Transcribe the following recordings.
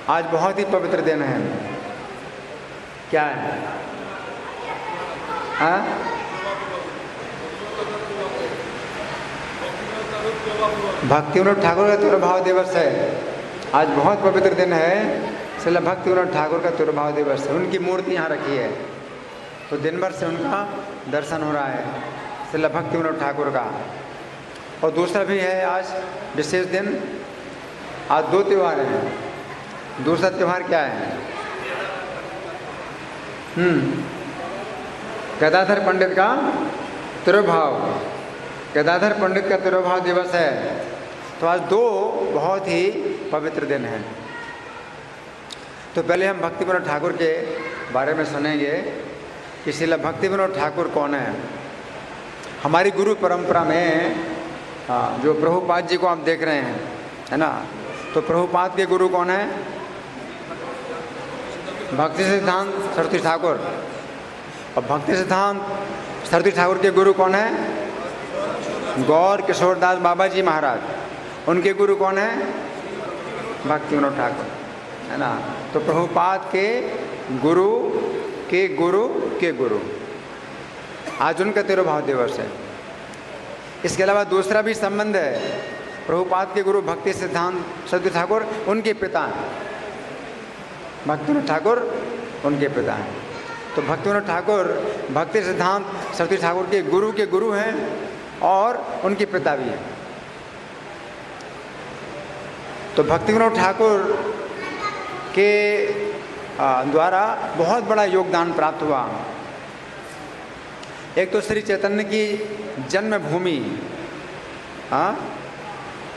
आज बहुत ही पवित्र दिन है। क्या है? हाँ, भक्ति विनोद ठाकुर का तिरुभाव दिवस है। आज बहुत पवित्र दिन है। श्रील भक्ति विनोद ठाकुर का तिरुभाव दिवस है। उनकी मूर्ति यहाँ रखी है, तो दिन भर से उनका दर्शन हो रहा है, श्रील भक्ति विनोद ठाकुर का। और दूसरा भी है आज विशेष दिन। आज दो त्यौहार हैं। दूसरा त्यौहार क्या है? गदाधर पंडित का तिरुभाव। गदाधर पंडित का तिरुभाव दिवस है। तो आज दो बहुत ही पवित्र दिन हैं। तो पहले हम भक्ति विनोद ठाकुर के बारे में सुनेंगे कि श्रील भक्ति विनोद ठाकुर कौन है। हमारी गुरु परंपरा में जो प्रभुपाद जी को आप देख रहे हैं, है ना, तो प्रभुपाद के गुरु कौन है? भक्ति सिद्धांत सरस्वती ठाकुर। और भक्ति सिद्धांत सरस्वती ठाकुर के गुरु कौन है? गौर किशोरदास बाबा जी महाराज। उनके गुरु कौन है? भक्ति विनोद ठाकुर, है ना। तो प्रभुपाद के गुरु के गुरु के गुरु, आज उनका तिरुभाव दिवस है। इसके अलावा दूसरा भी संबंध है। प्रभुपाद के गुरु भक्ति सिद्धांत सरस्वती ठाकुर, उनके पिता हैं भक्ति विनोद ठाकुर, उनके पिता हैं। तो भक्ति विनोद ठाकुर भक्ति सिद्धांत सरस्वती ठाकुर के गुरु हैं और उनके पिता भी हैं। तो भक्ति विनोद ठाकुर के द्वारा बहुत बड़ा योगदान प्राप्त हुआ। एक तो श्री चैतन्य की जन्मभूमि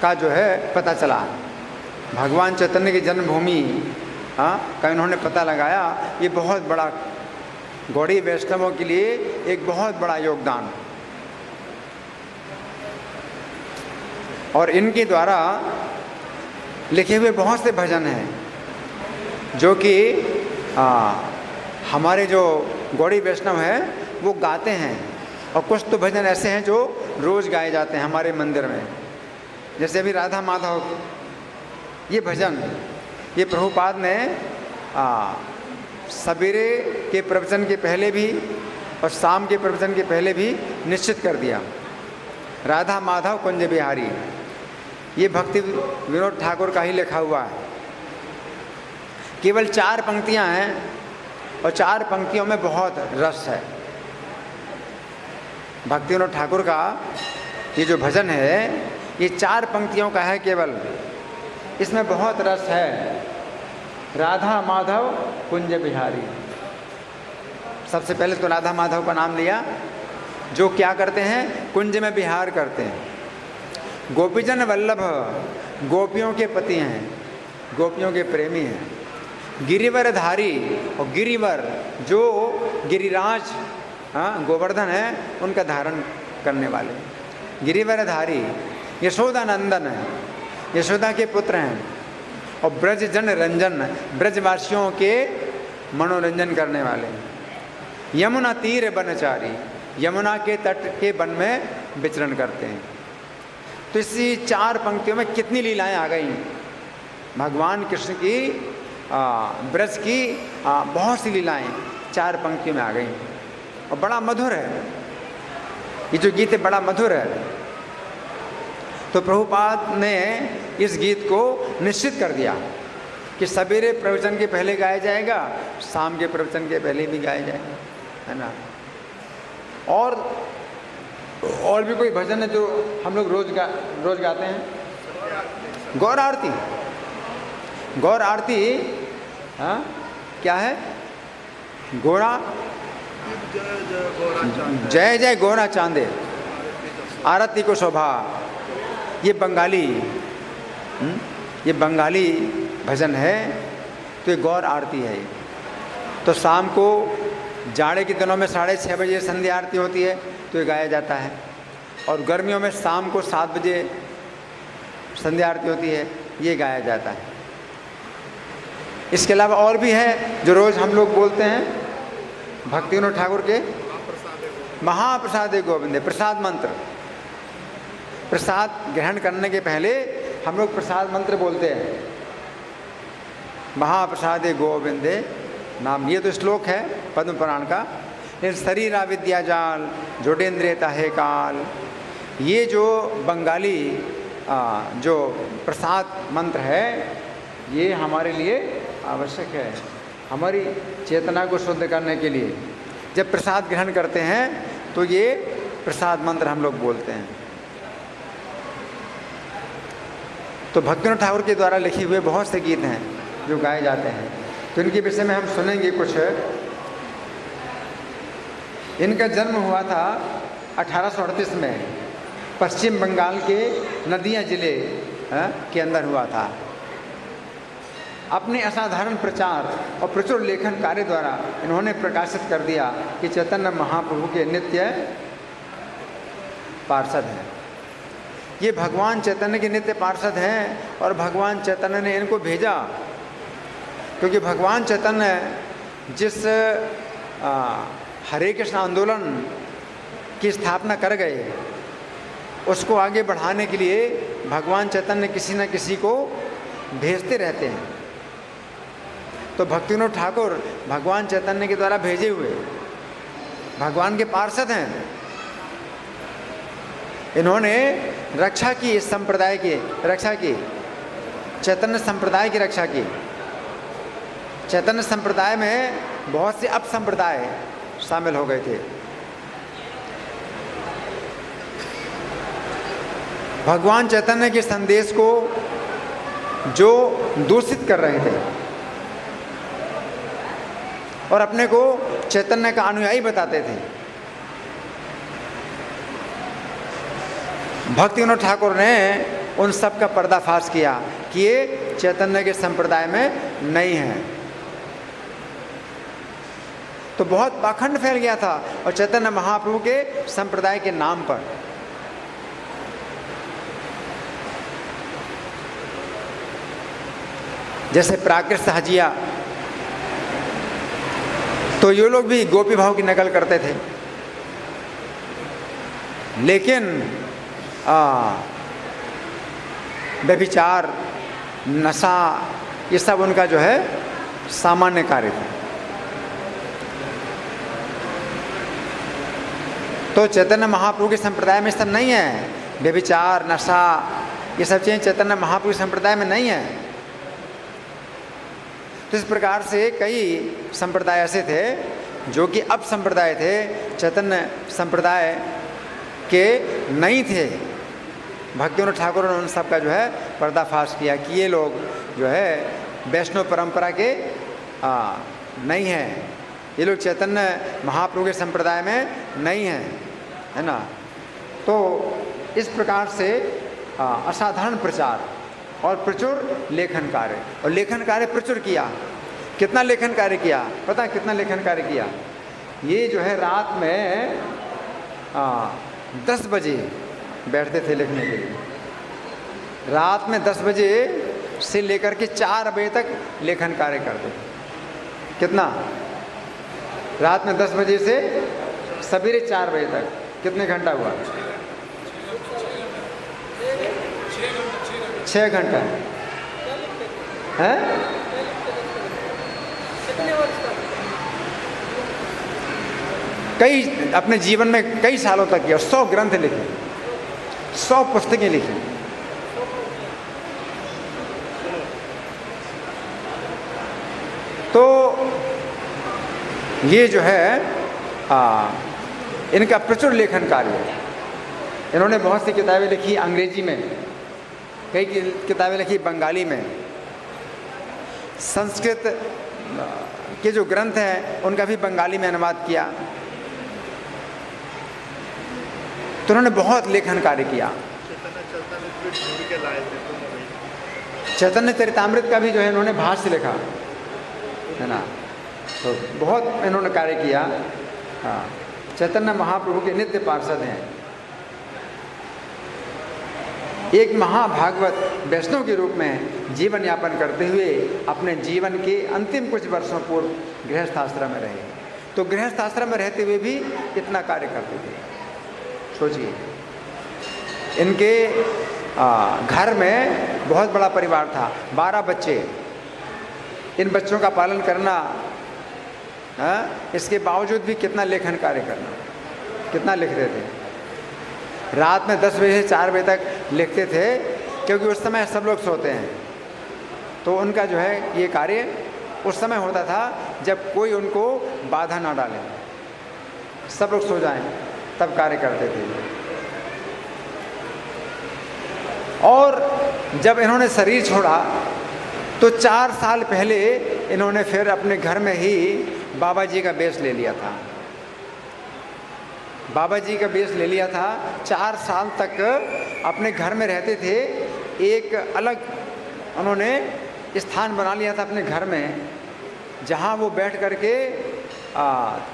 का जो है पता चला। भगवान चैतन्य की जन्मभूमि का इन्होंने पता लगाया। ये बहुत बड़ा गौड़ी वैष्णवों के लिए एक बहुत बड़ा योगदान। और इनके द्वारा लिखे हुए बहुत से भजन हैं जो कि हमारे जो गौड़ी वैष्णव हैं वो गाते हैं। और कुछ तो भजन ऐसे हैं जो रोज़ गाए जाते हैं हमारे मंदिर में। जैसे अभी राधा माधव, ये भजन ये प्रभुपाद ने सवेरे के प्रवचन के पहले भी और शाम के प्रवचन के पहले भी निश्चित कर दिया। राधा माधव कुंज बिहारी, ये भक्ति विनोद ठाकुर का ही लिखा हुआ है। केवल 4 पंक्तियां हैं और 4 पंक्तियों में बहुत रस है। भक्ति विनोद ठाकुर का ये जो भजन है ये 4 पंक्तियों का है केवल, इसमें बहुत रस है। राधा माधव कुंज बिहारी। सबसे पहले तो राधा माधव का नाम लिया जो क्या करते हैं? कुंज में विहार करते हैं। गोपीजन वल्लभ, गोपियों के पति हैं, गोपियों के प्रेमी हैं। गिरिवरधारी, और गिरिवर जो गिरिराज गोवर्धन है उनका धारण करने वाले। गिरिवरधारी यशोदा नंदन है, यशोदा के पुत्र हैं। और ब्रज जन रंजन, ब्रजवासियों के मनोरंजन करने वाले। यमुना तीर बनचारी, यमुना के तट के वन में विचरण करते हैं। तो इसी 4 पंक्तियों में कितनी लीलाएं आ गई भगवान कृष्ण की, ब्रज की बहुत सी लीलाएं 4 पंक्तियों में आ गई। और बड़ा मधुर है ये जो गीत है, बड़ा मधुर है। तो प्रभुपाद ने इस गीत को निश्चित कर दिया कि सवेरे प्रवचन के पहले गाया जाएगा, शाम के प्रवचन के पहले भी गाया जाएगा, है ना। और भी कोई भजन है जो हम लोग रोज गाते हैं? गौर आरती। गौर आरती क्या है? गोरा जय जय गोरा चांदे आरती को शोभा। ये बंगाली भजन है। तो ये गौर आरती है। तो शाम को जाड़े के दिनों में 6:30 बजे संध्या आरती होती है तो ये गाया जाता है। और गर्मियों में शाम को 7 बजे संध्या आरती होती है, ये गाया जाता है। इसके अलावा और भी है जो रोज़ हम लोग बोलते हैं। भक्ति विनोद ठाकुर के महाप्रसादे गोविंदे, प्रसाद मंत्र। प्रसाद ग्रहण करने के पहले हम लोग प्रसाद मंत्र बोलते हैं। महाप्रसादे गोविंदे नाम। ये तो श्लोक है पद्म पुराण का। शरीरा विद्या जाल जोडेंद्रिय ताहे काल, ये जो बंगाली जो प्रसाद मंत्र है ये हमारे लिए आवश्यक है, हमारी चेतना को शुद्ध करने के लिए। जब प्रसाद ग्रहण करते हैं तो ये प्रसाद मंत्र हम लोग बोलते हैं। तो भक्तिविनोद ठाकुर के द्वारा लिखे हुए बहुत से गीत हैं जो गाए जाते हैं, तो इनके विषय में हम सुनेंगे कुछ। इनका जन्म हुआ था 1838 में, पश्चिम बंगाल के नदिया जिले के अंदर हुआ था। अपने असाधारण प्रचार और प्रचुर लेखन कार्य द्वारा इन्होंने प्रकाशित कर दिया कि चैतन्य महाप्रभु के नित्य पार्षद हैं। ये भगवान चैतन्य के नित्य पार्षद हैं और भगवान चैतन्य ने इनको भेजा, क्योंकि भगवान चैतन्य जिस हरे कृष्ण आंदोलन की स्थापना कर गए उसको आगे बढ़ाने के लिए भगवान चैतन्य किसी न किसी को भेजते रहते हैं। तो भक्तिविनोद ठाकुर भगवान चैतन्य के द्वारा भेजे हुए भगवान के पार्षद हैं। इन्होंने रक्षा की, इस संप्रदाय की रक्षा की, चैतन्य संप्रदाय की रक्षा की। चैतन्य संप्रदाय में बहुत से अपसंप्रदाय शामिल हो गए थे। भगवान चैतन्य के संदेश को जो दूषित कर रहे थे और अपने को चैतन्य का अनुयायी बताते थे, भक्तिविनोद ठाकुर ने उन सब का पर्दाफाश किया कि ये चैतन्य के संप्रदाय में नहीं है। तो बहुत पाखंड फैल गया था और चैतन्य महाप्रभु के संप्रदाय के नाम पर। जैसे प्राकृत सहजिया, तो ये लोग भी गोपी भाव की नकल करते थे, लेकिन व्यभिचार, नशा, ये सब उनका जो है सामान्य कार्य था। तो चैतन्य महाप्रभु के संप्रदाय में सब नहीं है। व्यभिचार, नशा, ये सब चीज़ें चैतन्य महाप्रभु संप्रदाय में नहीं है। तो इस प्रकार से कई संप्रदाय ऐसे थे जो कि अब संप्रदाय थे, चैतन्य संप्रदाय के नहीं थे। भक्तिविनोद ठाकुर ने उन सब का जो है पर्दाफाश किया कि ये लोग जो है वैष्णव परंपरा के नहीं हैं, ये लोग चैतन्य महाप्रभु के संप्रदाय में नहीं हैं, है ना। तो इस प्रकार से असाधारण प्रचार और प्रचुर लेखन कार्य, और लेखन कार्य प्रचुर किया। कितना लेखन कार्य किया पता है? कितना लेखन कार्य किया? ये जो है रात में 10 बजे बैठते थे लिखने के लिए। रात में 10 बजे से लेकर के 4 बजे तक लेखन कार्य करते थे। कितना? रात में 10 बजे से सवेरे 4 बजे तक। कितने घंटा हुआ? 6 घंटा है। कई अपने जीवन में कई सालों तक किया। 100 ग्रंथ लिखे, 100 पुस्तकें लिखी। तो ये जो है इनका प्रचुर लेखन कार्य। इन्होंने बहुत सी किताबें लिखी अंग्रेजी में, कई किताबें लिखी बंगाली में, संस्कृत के जो ग्रंथ हैं उनका भी बंगाली में अनुवाद किया। तो उन्होंने बहुत लेखन कार्य किया। चैतन्य चरितामृत का भी जो है इन्होंने भाष्य लिखा, है ना। तो बहुत इन्होंने कार्य किया। हाँ, चैतन्य महाप्रभु के नित्य पार्षद हैं। एक महाभागवत वैष्णव के रूप में जीवन यापन करते हुए अपने जीवन के अंतिम कुछ वर्षों पूर्व गृहस्थ आश्रम में रहे। तो गृहस्थ आश्रम में रहते हुए भी इतना कार्य करते थे। सोचिए, इनके घर में बहुत बड़ा परिवार था, 12 बच्चे, इन बच्चों का पालन करना, इसके बावजूद भी कितना लेखन कार्य करना, कितना लिखते थे। रात में 10 बजे से 4 बजे तक लिखते थे, क्योंकि उस समय सब लोग सोते हैं। तो उनका जो है ये कार्य उस समय होता था जब कोई उनको बाधा ना डाले, सब लोग सो जाएं, तब कार्य करते थे। और जब इन्होंने शरीर छोड़ा तो 4 साल पहले इन्होंने फिर अपने घर में ही बाबा जी का वेश ले लिया था। बाबा जी का वेश ले लिया था। 4 साल तक अपने घर में रहते थे। एक अलग उन्होंने स्थान बना लिया था अपने घर में, जहाँ वो बैठ करके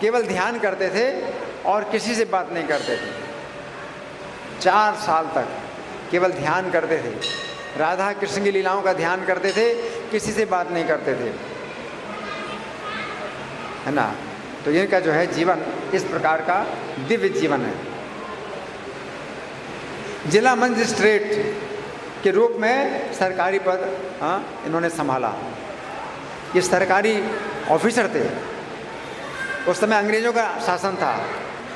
केवल ध्यान करते थे और किसी से बात नहीं करते थे। 4 साल तक केवल ध्यान करते थे, राधा कृष्ण की लीलाओं का ध्यान करते थे, किसी से बात नहीं करते थे, है ना। तो इनका जो है जीवन इस प्रकार का दिव्य जीवन है। जिला मजिस्ट्रेट के रूप में सरकारी पद इन्होंने संभाला। ये सरकारी ऑफिसर थे। उस समय अंग्रेजों का शासन था।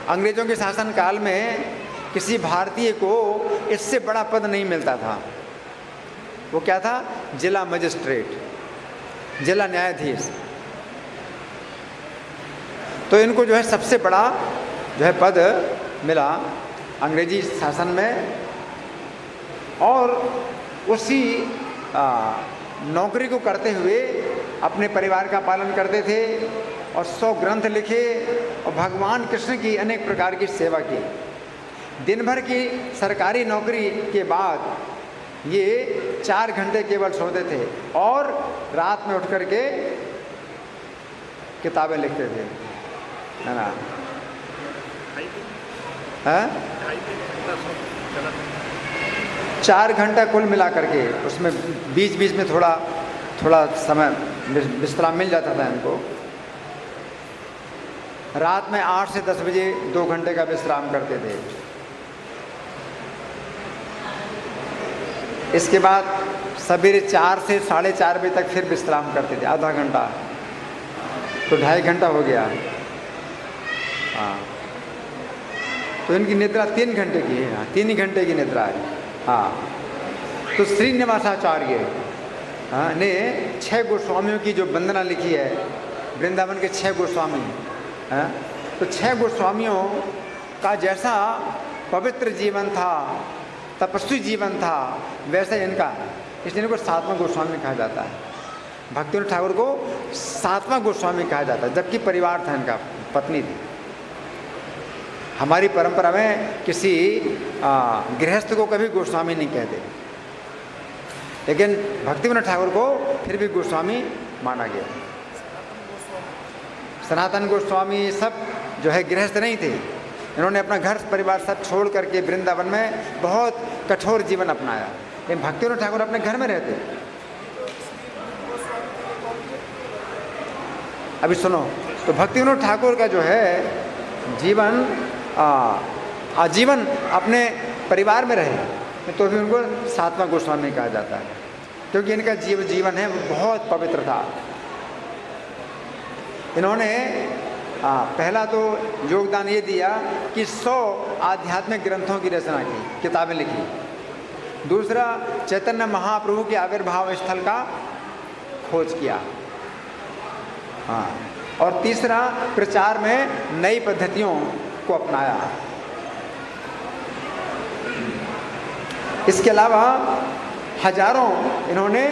अंग्रेजों के शासन काल में किसी भारतीय को इससे बड़ा पद नहीं मिलता था। वो क्या था? जिला मजिस्ट्रेट, जिला न्यायाधीश। तो इनको जो है सबसे बड़ा जो है पद मिला अंग्रेजी शासन में। और उसी नौकरी को करते हुए अपने परिवार का पालन करते थे और 100 ग्रंथ लिखे और भगवान कृष्ण की अनेक प्रकार की सेवा की। दिन भर की सरकारी नौकरी के बाद ये 4 घंटे केवल सोते थे और रात में उठ करके किताबें लिखते थे, है ना। 4 घंटा कुल मिला करके, उसमें बीच बीच में थोड़ा समय विश्राम मिल जाता था इनको। रात में 8 से 10 बजे 2 घंटे का विश्राम करते थे। इसके बाद सवेरे 4 से 4:30 बजे तक फिर विश्राम करते थे, आधा घंटा, तो 2.5 घंटा हो गया। हाँ, तो इनकी निद्रा 3 घंटे की है। 3 ही घंटे की निद्रा है। हाँ, तो श्रीनिवासाचार्य ने 6 गोस्वामियों की जो वंदना लिखी है, वृंदावन के 6 गोस्वामी, तो 6 गोस्वामियों का जैसा पवित्र जीवन था, तपस्वी जीवन था, वैसा इनका, इसलिए इनको 7वां गोस्वामी कहा जाता है। भक्तिविनोद ठाकुर को 7वां गोस्वामी कहा जाता है, जबकि परिवार था इनका, पत्नी थी। हमारी परंपरा में किसी गृहस्थ को कभी गोस्वामी नहीं कहते, लेकिन भक्तिविनोद ठाकुर को फिर भी गोस्वामी माना गया। सनातन गोस्वामी सब जो है गृहस्थ नहीं थे। इन्होंने अपना घर परिवार सब छोड़ करके वृंदावन में बहुत कठोर जीवन अपनाया, लेकिन भक्तिविनोद ठाकुर अपने घर में रहते। अभी सुनो, तो भक्तिविनोद ठाकुर का जो है जीवन आजीवन अपने परिवार में रहे, तो भी उनको 7वां गोस्वामी कहा जाता है, क्योंकि इनका जीवन है बहुत पवित्र था। इन्होंने पहला तो योगदान ये दिया कि 100 आध्यात्मिक ग्रंथों की रचना की, किताबें लिखी। दूसरा, चैतन्य महाप्रभु के आविर्भाव स्थल का खोज किया। हाँ, और तीसरा, प्रचार में नई पद्धतियों को अपनाया। इसके अलावा हजारों इन्होंने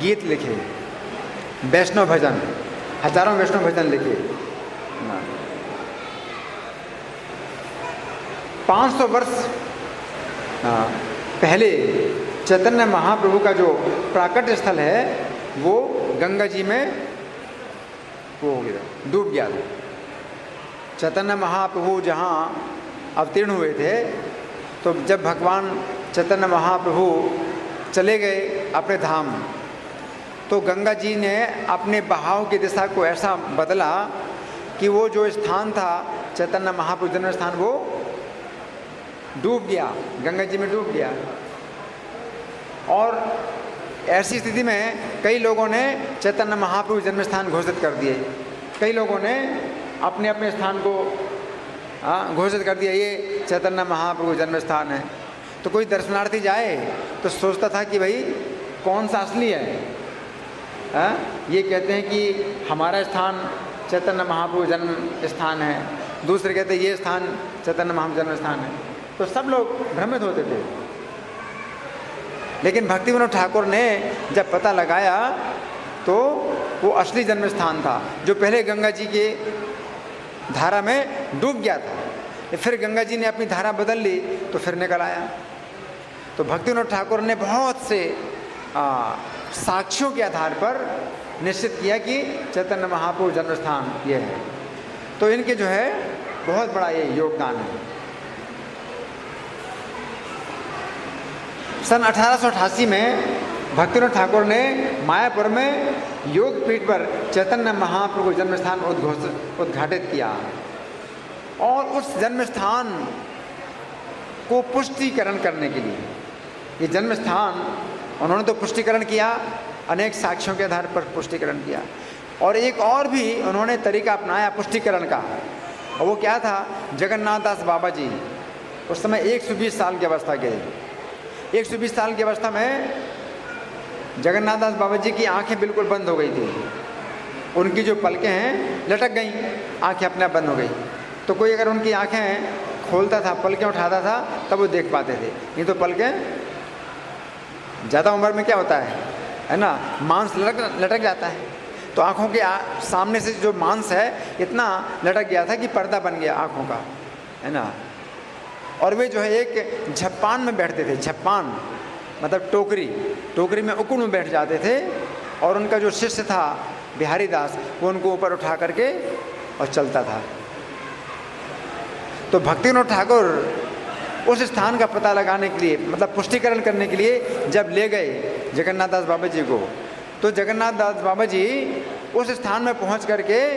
गीत लिखे, वैष्णव भजन, हजारों वैष्णव भजन लिखे। 500 वर्ष पहले चैतन्य महाप्रभु का जो प्राकट्य स्थल है वो गंगा जी में वो हो गया, डूब गया था। चैतन्य महाप्रभु जहाँ अवतीर्ण हुए थे, तो जब भगवान चैतन्य महाप्रभु चले गए अपने धाम, तो गंगा जी ने अपने बहाव की दिशा को ऐसा बदला कि वो जो स्थान था चैतन्य महाप्रभु जन्म स्थान, वो डूब गया, गंगा जी में डूब गया। और ऐसी स्थिति में कई लोगों ने चैतन्य महाप्रभु जन्म स्थान घोषित कर दिए, कई लोगों ने अपने अपने स्थान को घोषित कर दिया ये चैतन्य महाप्रभु जन्म स्थान है। तो कोई दर्शनार्थी जाए तो सोचता था कि भाई कौन सा असली है। ये कहते हैं कि हमारा स्थान चैतन्य महाप्रभु जन्म स्थान है, दूसरे कहते हैं ये स्थान चैतन्य महाप्रभु जन्म स्थान है। तो सब लोग भ्रमित होते थे। लेकिन भक्ति विनोद ठाकुर ने जब पता लगाया तो वो असली जन्म स्थान था, जो पहले गंगा जी के धारा में डूब गया था। फिर गंगा जी ने अपनी धारा बदल ली तो फिर निकल आया। तो भक्ति विनोद ठाकुर ने बहुत से साक्ष्यों के आधार पर निश्चित किया कि चैतन्य महाप्रभु जन्म स्थान ये है। तो इनके जो है बहुत बड़ा ये योगदान है। सन 1888 में भक्ति विनोद ठाकुर ने मायापुर में योग पीठ पर चैतन्य महाप्रभु जन्म स्थान उद्घाटित किया और उस जन्म स्थान को पुष्टिकरण करने के लिए, ये जन्म स्थान उन्होंने तो पुष्टिकरण किया, अनेक साक्ष्यों के आधार पर पुष्टिकरण किया, और एक और भी उन्होंने तरीका अपनाया पुष्टिकरण का। और वो क्या था, जगन्नाथ दास बाबा जी उस समय 120 साल की अवस्था के थे। 120 साल की अवस्था में जगन्नाथ दास बाबा जी की आंखें बिल्कुल बंद हो गई थी, उनकी जो पलकें हैं लटक गई, आंखें अपने आप बंद हो गई। तो कोई अगर उनकी आंखें खोलता था, पलकें उठाता था, तब वो देख पाते थे। नहीं तो पलकें, ज़्यादा उम्र में क्या होता है ना, मांस लटक जाता है। तो आँखों के सामने से जो मांस है इतना लटक गया था कि पर्दा बन गया आँखों का, है ना। और वे जो है एक झप्पान में बैठते थे, झप्पान मतलब टोकरी में उकुड़ में बैठ जाते थे, और उनका जो शिष्य था बिहारी दास वो उनको ऊपर उठा करके और चलता था। तो भक्ति विनोद ठाकुर उस स्थान का पता लगाने के लिए, मतलब पुष्टिकरण करने के लिए जब ले गए जगन्नाथ दास बाबा जी को, तो जगन्नाथ दास बाबा जी उस स्थान में पहुंच करके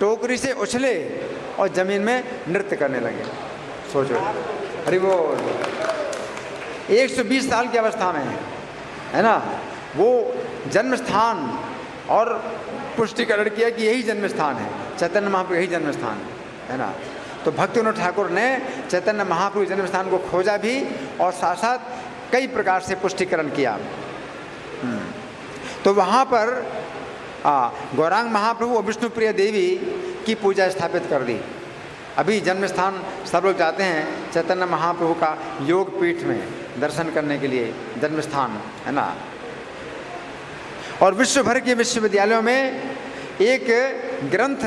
टोकरी से उछले और ज़मीन में नृत्य करने लगे। सोचो, हरि बोल। 120 साल की अवस्था में, है ना, वो जन्म स्थान और पुष्टिकरण किया कि यही जन्म स्थान है, चैतन्य महाप्रभु यही जन्म स्थान है ना। तो भक्ति विनोद ठाकुर ने चैतन्य महाप्रभु जन्म स्थान को खोजा भी और साथ साथ कई प्रकार से पुष्टिकरण किया। तो वहाँ पर गौरांग महाप्रभु और विष्णुप्रिया देवी की पूजा स्थापित कर दी। अभी जन्म स्थान सब लोग जाते हैं चैतन्य महाप्रभु का योग पीठ में दर्शन करने के लिए, जन्म स्थान है ना। और विश्व भर के विश्वविद्यालयों में एक ग्रंथ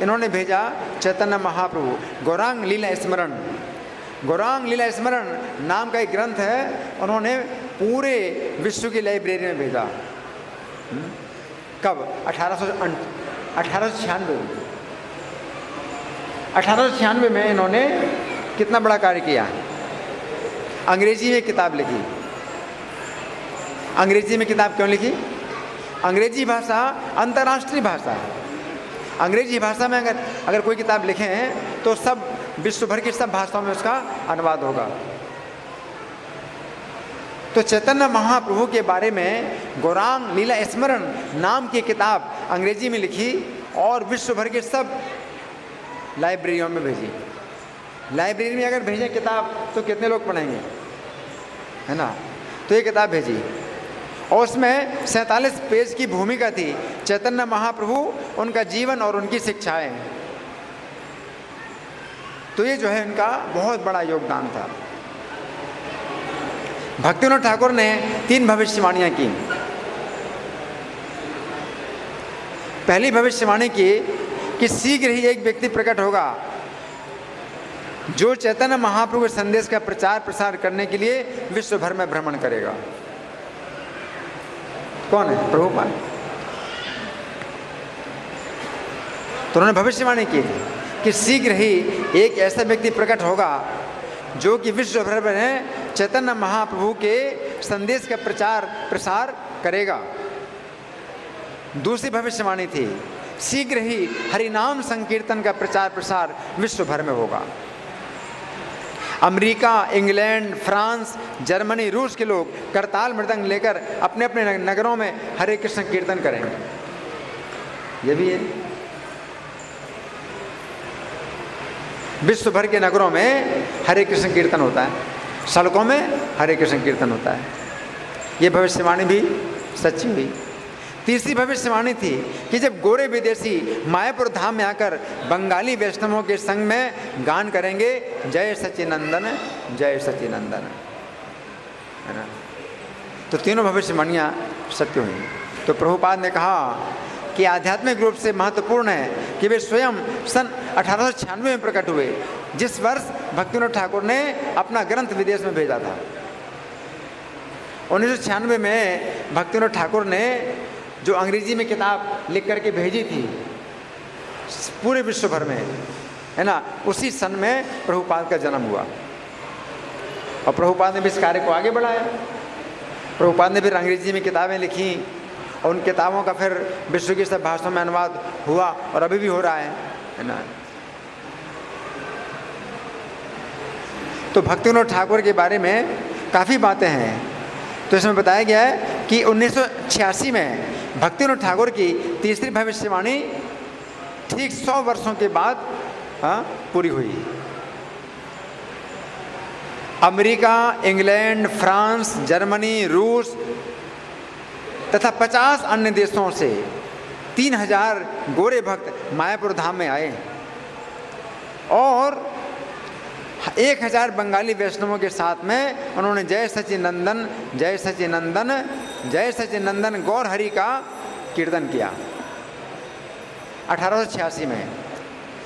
इन्होंने भेजा, चैतन्य महाप्रभु गौरांग लीला स्मरण। गौरांग लीला स्मरण नाम का एक ग्रंथ है, उन्होंने पूरे विश्व की लाइब्रेरी में भेजा। कब? 1896 में इन्होंने कितना बड़ा कार्य किया। अंग्रेजी में किताब लिखी। अंग्रेजी में किताब क्यों लिखी? अंग्रेजी भाषा अंतर्राष्ट्रीय भाषा है। अंग्रेजी भाषा में अगर कोई किताब लिखें तो सब विश्व भर की सब भाषाओं में उसका अनुवाद होगा। तो चैतन्य महाप्रभु के बारे में गौरांग लीला स्मरण नाम की किताब अंग्रेजी में लिखी और विश्व भर के सब लाइब्रेरियों में भेजी। लाइब्रेरी में अगर भेजें किताब तो कितने लोग पढ़ेंगे, है ना। तो ये किताब भेजी और उसमें 47 पेज की भूमिका थी, चैतन्य महाप्रभु, उनका जीवन और उनकी शिक्षाएं। तो ये जो है इनका बहुत बड़ा योगदान था। भक्ति विनोद ठाकुर ने 3 भविष्यवाणियां की। पहली भविष्यवाणी की कि शीघ्र ही एक व्यक्ति प्रकट होगा जो चैतन्य महाप्रभु संदेश का प्रचार प्रसार करने के लिए विश्व भर में भ्रमण करेगा। कौन है? प्रभुपाद। तो उन्होंने भविष्यवाणी की कि शीघ्र ही एक ऐसा व्यक्ति प्रकट होगा जो कि विश्व भर में चैतन्य महाप्रभु के संदेश का प्रचार प्रसार करेगा। दूसरी भविष्यवाणी थी, शीघ्र ही हरिनाम संकीर्तन का प्रचार प्रसार विश्व भर में होगा। अमेरिका, इंग्लैंड, फ्रांस, जर्मनी, रूस के लोग करताल मृदंग लेकर अपने अपने नगरों में हरे कृष्ण कीर्तन करेंगे। ये भी है, विश्व भर के नगरों में हरे कृष्ण कीर्तन होता है, सड़कों में हरे कृष्ण कीर्तन होता है। ये भविष्यवाणी भी सच्ची हुई। तीसरी भविष्यवाणी थी कि जब गोरे विदेशी मायापुर धाम में आकर बंगाली वैष्णवों के संग में गान करेंगे, जय सच्चिनंदन जय सच्चिनंदन, है ना। तो तीनों भविष्यवाणियाँ सत्य हुई। तो प्रभुपाद ने कहा कि आध्यात्मिक रूप से महत्वपूर्ण है कि वे स्वयं सन 1896 में प्रकट हुए, जिस वर्ष भक्तिविनोद ठाकुर ने अपना ग्रंथ विदेश में भेजा था। 1996 में भक्तिविनोद ठाकुर ने जो अंग्रेजी में किताब लिख करके भेजी थी पूरे विश्व भर में, है ना, उसी सन में प्रभुपाद का जन्म हुआ और प्रभुपाद ने भी इस कार्य को आगे बढ़ाया। प्रभुपाद ने फिर अंग्रेजी में किताबें लिखी और उन किताबों का फिर विश्व की सब भाषाओं में अनुवाद हुआ और अभी भी हो रहा है ना। तो भक्तिविनोद ठाकुर के बारे में काफ़ी बातें हैं। तो इसमें बताया गया है कि 1986 में भक्तिविनोद ठाकुर की तीसरी भविष्यवाणी ठीक 100 वर्षों के बाद पूरी हुई। अमेरिका, इंग्लैंड, फ्रांस, जर्मनी, रूस तथा 50 अन्य देशों से 3000 गोरे भक्त मायापुर धाम में आए और 1000 बंगाली वैष्णवों के साथ में उन्होंने जय सच्चिनंदन जय सच्चिनंदन जय सच्चिनंदन गौर हरि का कीर्तन किया 1886 में,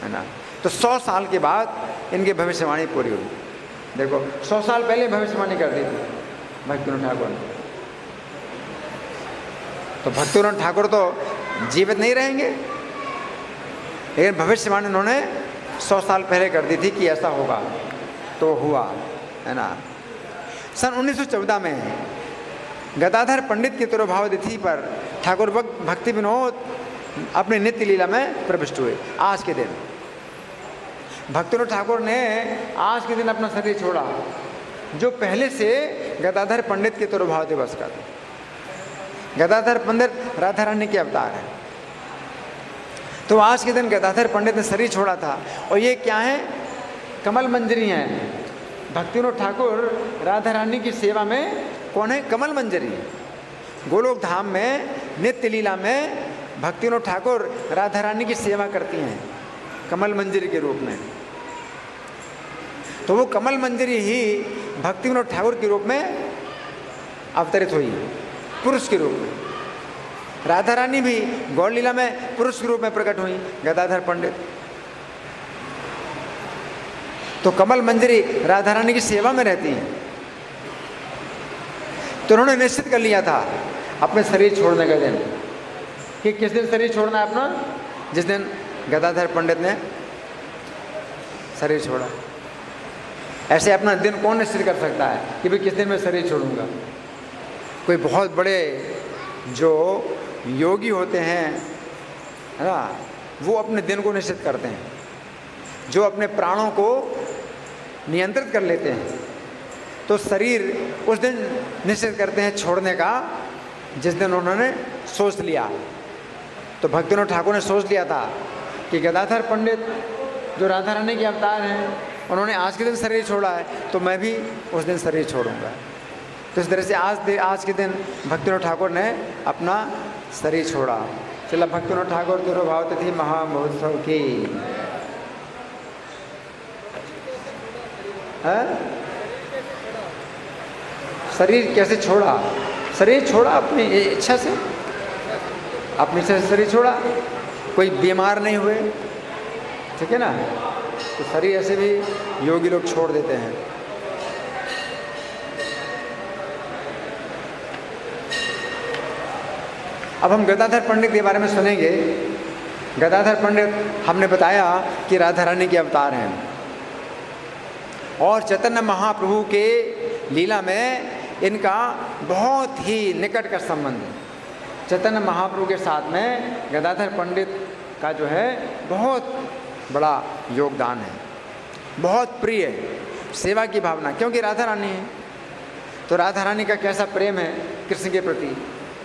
है ना। तो 100 साल के बाद इनकी भविष्यवाणी पूरी हुई। देखो 100 साल पहले भविष्यवाणी कर दी थी भक्तिविनोद ठाकुर ने। तो भक्तिविनोद ठाकुर तो जीवित नहीं रहेंगे, लेकिन भविष्यवाणी उन्होंने 100 साल पहले कर दी थी कि ऐसा होगा, तो हुआ, है ना। सन 1914 में गदाधर पंडित की तिरुभाव तिथि पर ठाकुर भक्ति विनोद अपने नित्य लीला में प्रविष्ट हुए। आज के दिन भक्तिविनोद ठाकुर ने आज के दिन अपना शरीर छोड़ा, जो पहले से गदाधर पंडित के तिरुभाव दिवस का था। गदाधर पंडित राधा रानी के अवतार है, तो आज के दिन गदाधर पंडित ने शरीर छोड़ा था। और ये क्या है? कमल मंजरी हैं। भक्तिविनोद ठाकुर राधा रानी की सेवा में कौन है? कमल मंजरी। गोलोक धाम में नित्य लीला में भक्तिविनोद ठाकुर राधा रानी की सेवा करती हैं कमल मंजरी के रूप में। तो वो कमल मंजरी ही भक्तिविनोद ठाकुर के रूप में अवतरित हुई, पुरुष के रूप में। राधा रानी भी गौर लीला में पुरुष के रूप में प्रकट हुई, गदाधर पंडित। तो कमल मंजरी राधा रानी की सेवा में रहती हैं। तो उन्होंने निश्चित कर लिया था अपने शरीर छोड़ने का दिन, कि किस दिन शरीर छोड़ना है अपना? जिस दिन गदाधर पंडित ने शरीर छोड़ा। ऐसे अपना दिन कौन निश्चित कर सकता है कि भाई किस दिन मैं शरीर छोड़ूंगा? कोई बहुत बड़े जो योगी होते हैं, है ना, वो अपने दिन को निश्चित करते हैं, जो अपने प्राणों को नियंत्रित कर लेते हैं। तो शरीर उस दिन निश्चित करते हैं छोड़ने का जिस दिन उन्होंने सोच लिया। तो भक्तिविनोद ठाकुर ने सोच लिया था कि गदाधर पंडित जो राधा रानी के अवतार हैं, उन्होंने आज के दिन शरीर छोड़ा है, तो मैं भी उस दिन शरीर छोड़ूंगा। तो इस तरह से आज के दिन भक्तिविनोद ठाकुर ने अपना शरीर छोड़ा। चला भक्तिविनोद ठाकुर तिरुभाव तिथि महामहोत्सव की शरीर कैसे छोड़ा? शरीर छोड़ा अपनी इच्छा से, अपनी इच्छा से शरीर छोड़ा। कोई बीमार नहीं हुए, ठीक है ना। तो शरीर ऐसे भी योगी लोग छोड़ देते हैं। अब हम गदाधर पंडित के बारे में सुनेंगे। गदाधर पंडित हमने बताया कि राधा रानी के अवतार हैं और चैतन्य महाप्रभु के लीला में इनका बहुत ही निकट का संबंध है। चैतन्य महाप्रभु के साथ में गदाधर पंडित का जो है बहुत बड़ा योगदान है, बहुत प्रिय। सेवा की भावना, क्योंकि राधा रानी है, तो राधा रानी का कैसा प्रेम है कृष्ण के प्रति,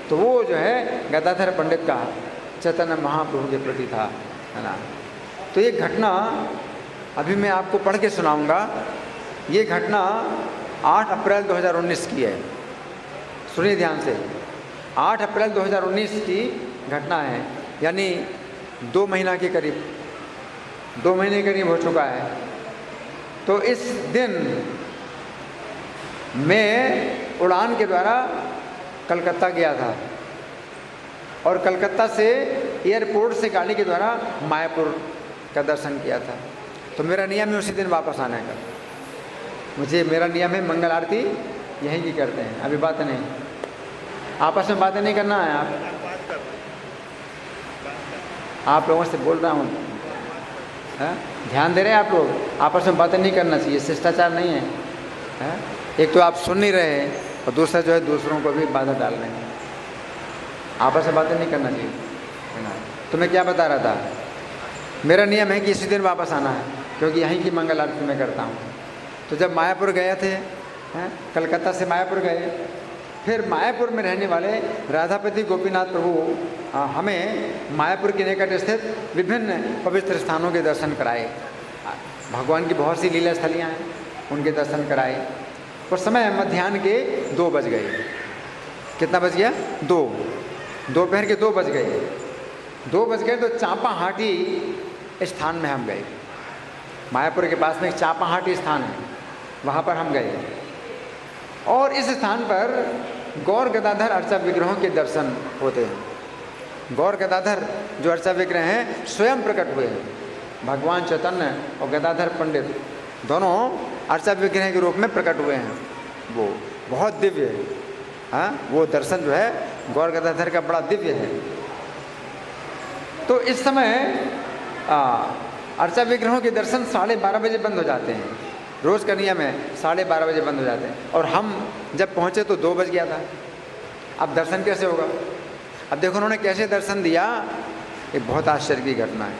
तो वो जो है गदाधर पंडित का चैतन्य महाप्रभु के प्रति था, है ना। तो ये घटना अभी मैं आपको पढ़ के सुनाऊंगा। ये घटना 8 अप्रैल 2019 की है, सुनिए ध्यान से। 8 अप्रैल 2019 की घटना है, यानी 2 महीना के करीब, 2 महीने के करीब हो चुका है। तो इस दिन मैं उड़ान के द्वारा कलकत्ता गया था और कलकत्ता से एयरपोर्ट से गाड़ी के द्वारा मायापुर का दर्शन किया था। तो मेरा नियम है उसी दिन वापस आने का। मेरा नियम है मंगल आरती यहीं की करते हैं, अभी बातें नहीं, आपस में बातें नहीं करना है। आप लोगों से बोल रहा हूँ, ध्यान दे रहे हैं आप लोग, आपस में बातें नहीं करना चाहिए, शिष्टाचार नहीं है। एक तो आप सुन नहीं रहे हैं और दूसरा जो है दूसरों को भी बाधा डाल रहे हैं। आपस में बातें नहीं करना चाहिए, है ना। तो मैं क्या बता रहा था, मेरा नियम है कि इसी दिन वापस आना है, क्योंकि यहीं की मंगल आरती मैं करता हूँ। तो जब मायापुर गए थे, कलकत्ता से मायापुर गए, फिर मायापुर में रहने वाले राधापति गोपीनाथ प्रभु हमें मायापुर के निकट स्थित विभिन्न पवित्र स्थानों के दर्शन कराए। भगवान की बहुत सी लीला स्थलियाँ हैं, उनके दर्शन कराए। उस समय मध्याह्न के 2 बज गए। कितना बज गया? 2, दोपहर के 2 बज गए। 2 बज गए तो चांपाहाटी स्थान में हम गए। मायापुर के पास में एक चांपाहाटी स्थान है, वहाँ पर हम गए और इस स्थान पर गौर गदाधर अर्चा विग्रहों के दर्शन होते हैं। गौर गदाधर जो अर्चा विग्रह हैं स्वयं प्रकट हुए हैं। भगवान चैतन्य और गदाधर पंडित दोनों अर्चा विग्रह के रूप में प्रकट हुए हैं। वो बहुत दिव्य है, वो दर्शन जो है गौर गदाधर का बड़ा दिव्य है। तो इस समय अर्चा विग्रहों के दर्शन 12:30 बजे बंद हो जाते हैं। रोज़ का नियम है, 12:30 बजे बंद हो जाते हैं। और हम जब पहुँचे तो 2 बज गया था। अब दर्शन कैसे होगा? अब देखो उन्होंने कैसे दर्शन दिया, ये बहुत आश्चर्य की घटना है।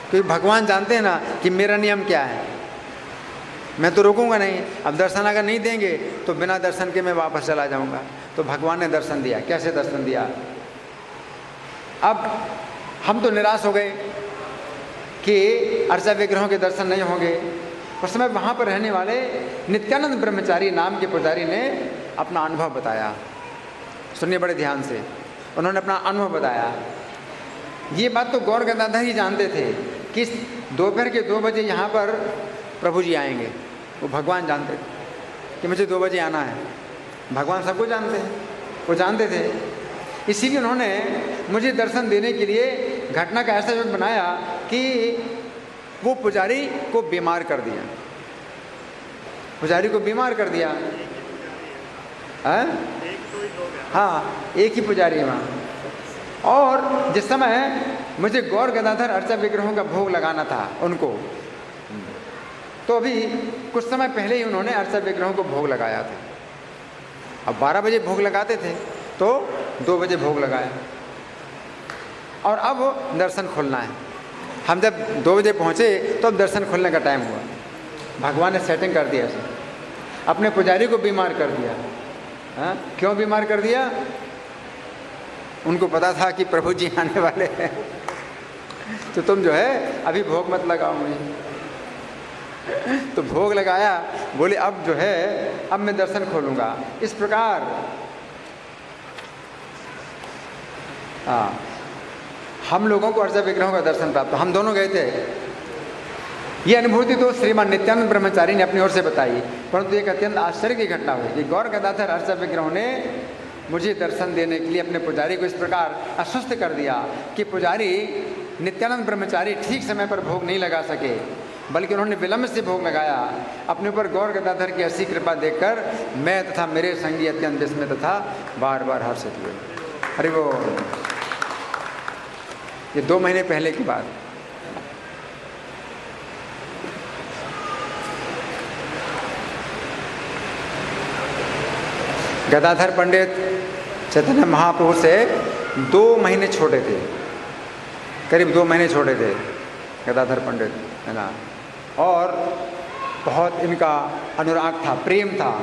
क्योंकि भगवान जानते हैं ना कि मेरा नियम क्या है, मैं तो रोकूंगा नहीं। अब दर्शन अगर नहीं देंगे तो बिना दर्शन के मैं वापस चला जाऊंगा। तो भगवान ने दर्शन दिया। कैसे दर्शन दिया? अब हम तो निराश हो गए कि अर्चा विग्रहों के दर्शन नहीं होंगे। उस समय वहाँ पर रहने वाले नित्यानंद ब्रह्मचारी नाम के पुजारी ने अपना अनुभव बताया। सुनिए बड़े ध्यान से, उन्होंने अपना अनुभव बताया। ये बात तो गौर गदाधर ही जानते थे कि दोपहर के 2 बजे यहाँ पर प्रभु जी आएंगे। वो भगवान जानते थे कि मुझे 2 बजे आना है। भगवान सबको जानते हैं, वो जानते थे। इसीलिए उन्होंने मुझे दर्शन देने के लिए घटना का ऐसा योग बनाया कि वो पुजारी को बीमार कर दिया। पुजारी को बीमार कर दिया। हाँ, एक ही पुजारी है वहाँ। और जिस समय मुझे गौर गदाधर अर्चा विग्रहों का भोग लगाना था उनको, तो अभी कुछ समय पहले ही उन्होंने अर्चा विग्रहों को भोग लगाया था। अब 12 बजे भोग लगाते थे तो 2 बजे भोग लगाया और अब दर्शन खुलना है। हम जब 2 बजे पहुँचे तो अब दर्शन खुलने का टाइम हुआ। भगवान ने सेटिंग कर दिया इसे, अपने पुजारी को बीमार कर दिया। हाँ, क्यों बीमार कर दिया? उनको पता था कि प्रभु जी आने वाले हैं, तो तुम जो है अभी भोग मत लगाओ मुझे। तो भोग लगाया, बोले अब जो है अब मैं दर्शन खोलूँगा। इस प्रकार हम लोगों को अर्चा विग्रहों का दर्शन प्राप्त। हम दोनों गए थे। ये अनुभूति तो श्रीमान नित्यानंद ब्रह्मचारी ने अपनी ओर से बताई, परंतु एक अत्यंत आश्चर्य की घटना हुई कि गौर गदाधर अर्चा विग्रहों ने मुझे दर्शन देने के लिए अपने पुजारी को इस प्रकार आश्वस्त कर दिया कि पुजारी नित्यानंद ब्रह्मचारी ठीक समय पर भोग नहीं लगा सके, बल्कि उन्होंने विलंब से भोग लगाया। अपने ऊपर गौर गदाधर की ऐसी कृपा देखकर मैं तथा मेरे संगी अत्यंत विस्मित तथा बार बार हर्षित हुए। अरे वो ये 2 महीने पहले की बात। गदाधर पंडित चैतन्य महाप्रभु से 2 महीने छोटे थे, करीब 2 महीने छोटे थे गदाधर पंडित, है ना। और बहुत इनका अनुराग था, प्रेम था।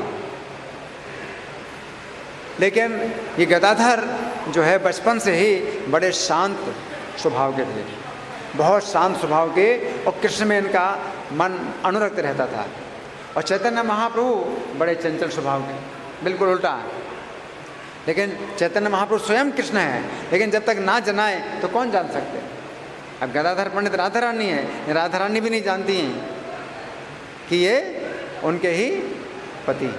लेकिन ये गदाधर जो है बचपन से ही बड़े शांत स्वभाव के थे, बहुत शांत स्वभाव के, और कृष्ण में इनका मन अनुरक्त रहता था। और चैतन्य महाप्रभु बड़े चंचल स्वभाव के, बिल्कुल उल्टा। लेकिन चैतन्य महाप्रभु स्वयं कृष्ण है, लेकिन जब तक ना जनाए तो कौन जान सकते। अब गदाधर पंडित राधा रानी है, राधा रानी भी नहीं जानती हैं कि ये उनके ही पति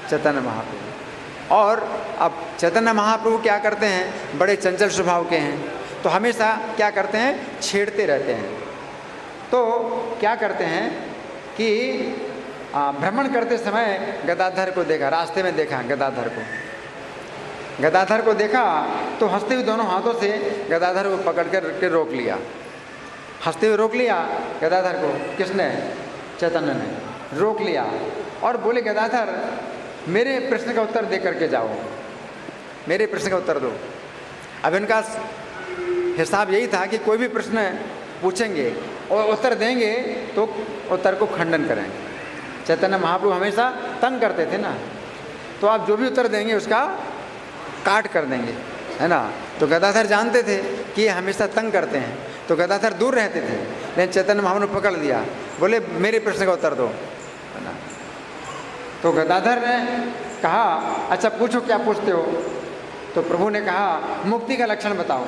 चैतन्य महाप्रभु। और अब चैतन्य महाप्रभु क्या करते हैं, बड़े चंचल स्वभाव के हैं, तो हमेशा क्या करते हैं, छेड़ते रहते हैं। तो क्या करते हैं कि भ्रमण करते समय गदाधर को देखा, रास्ते में देखा गदाधर को देखा तो हंसते हुए दोनों हाथों से गदाधर को पकड़ कर रोक लिया, हंसते हुए रोक लिया गदाधर को। किसने? चैतन्य ने रोक लिया और बोले, गदाधर मेरे प्रश्न का उत्तर दे करके जाओ, मेरे प्रश्न का उत्तर दो। अब इनका हिसाब यही था कि कोई भी प्रश्न पूछेंगे और उत्तर देंगे तो उत्तर को खंडन करेंगे। चैतन्य महाप्रभु हमेशा तंग करते थे ना, तो आप जो भी उत्तर देंगे उसका काट कर देंगे, है ना। तो गदाधर जानते थे कि ये हमेशा तंग करते हैं, तो गदाधर दूर रहते थे। लेकिन चैतन्य महाप्रभु ने पकड़ लिया, बोले मेरे प्रश्न का उत्तर दो, है ना। तो गदाधर ने कहा, अच्छा पूछो, क्या पूछते हो। तो प्रभु ने कहा, मुक्ति का लक्षण बताओ।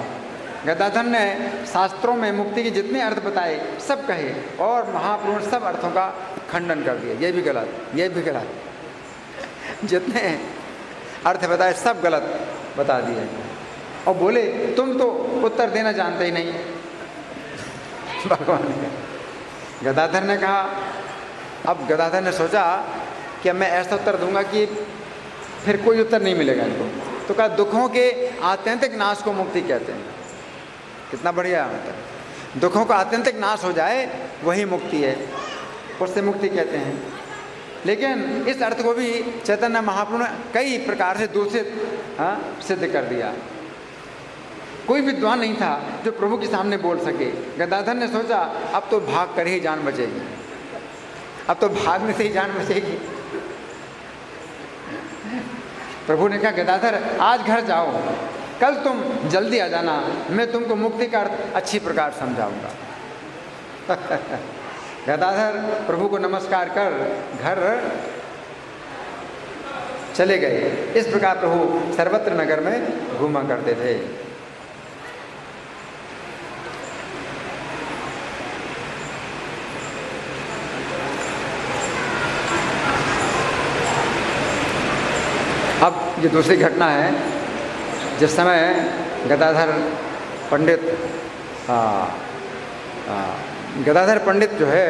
गदाधर ने शास्त्रों में मुक्ति के जितने अर्थ बताए सब कहे, और महाप्रभु ने सब अर्थों का खंडन कर दिया, ये भी गलत, ये भी गलत, जितने अर्थ बताए सब गलत बता दिए। और बोले, तुम तो उत्तर देना जानते ही नहीं। भगवान ने, गदाधर ने कहा, अब गदाधर ने सोचा कि अब मैं ऐसा उत्तर दूंगा कि फिर कोई उत्तर नहीं मिलेगा इनको। तो कहा, दुखों के आत्यंतिक नाश को मुक्ति कहते हैं। कितना बढ़िया मतलब, दुखों का आत्यंतिक नाश हो जाए वही मुक्ति है, उससे मुक्ति कहते हैं। लेकिन इस अर्थ को भी चैतन्य महाप्रभु ने कई प्रकार से दूषित सिद्ध कर दिया। कोई विद्वान नहीं था जो प्रभु के सामने बोल सके। गदाधर ने सोचा, अब तो भाग कर ही जान बचेगी, अब तो भागने से ही जान बचेगी। प्रभु ने कहा, गदाधर आज घर जाओ, कल तुम जल्दी आ जाना, मैं तुमको मुक्ति का अर्थ अच्छी प्रकार समझाऊंगा। गदाधर प्रभु को नमस्कार कर घर चले गए। इस प्रकार प्रभु सर्वत्र नगर में घूमा करते थे। अब ये दूसरी घटना है, जिस समय गदाधर पंडित जो है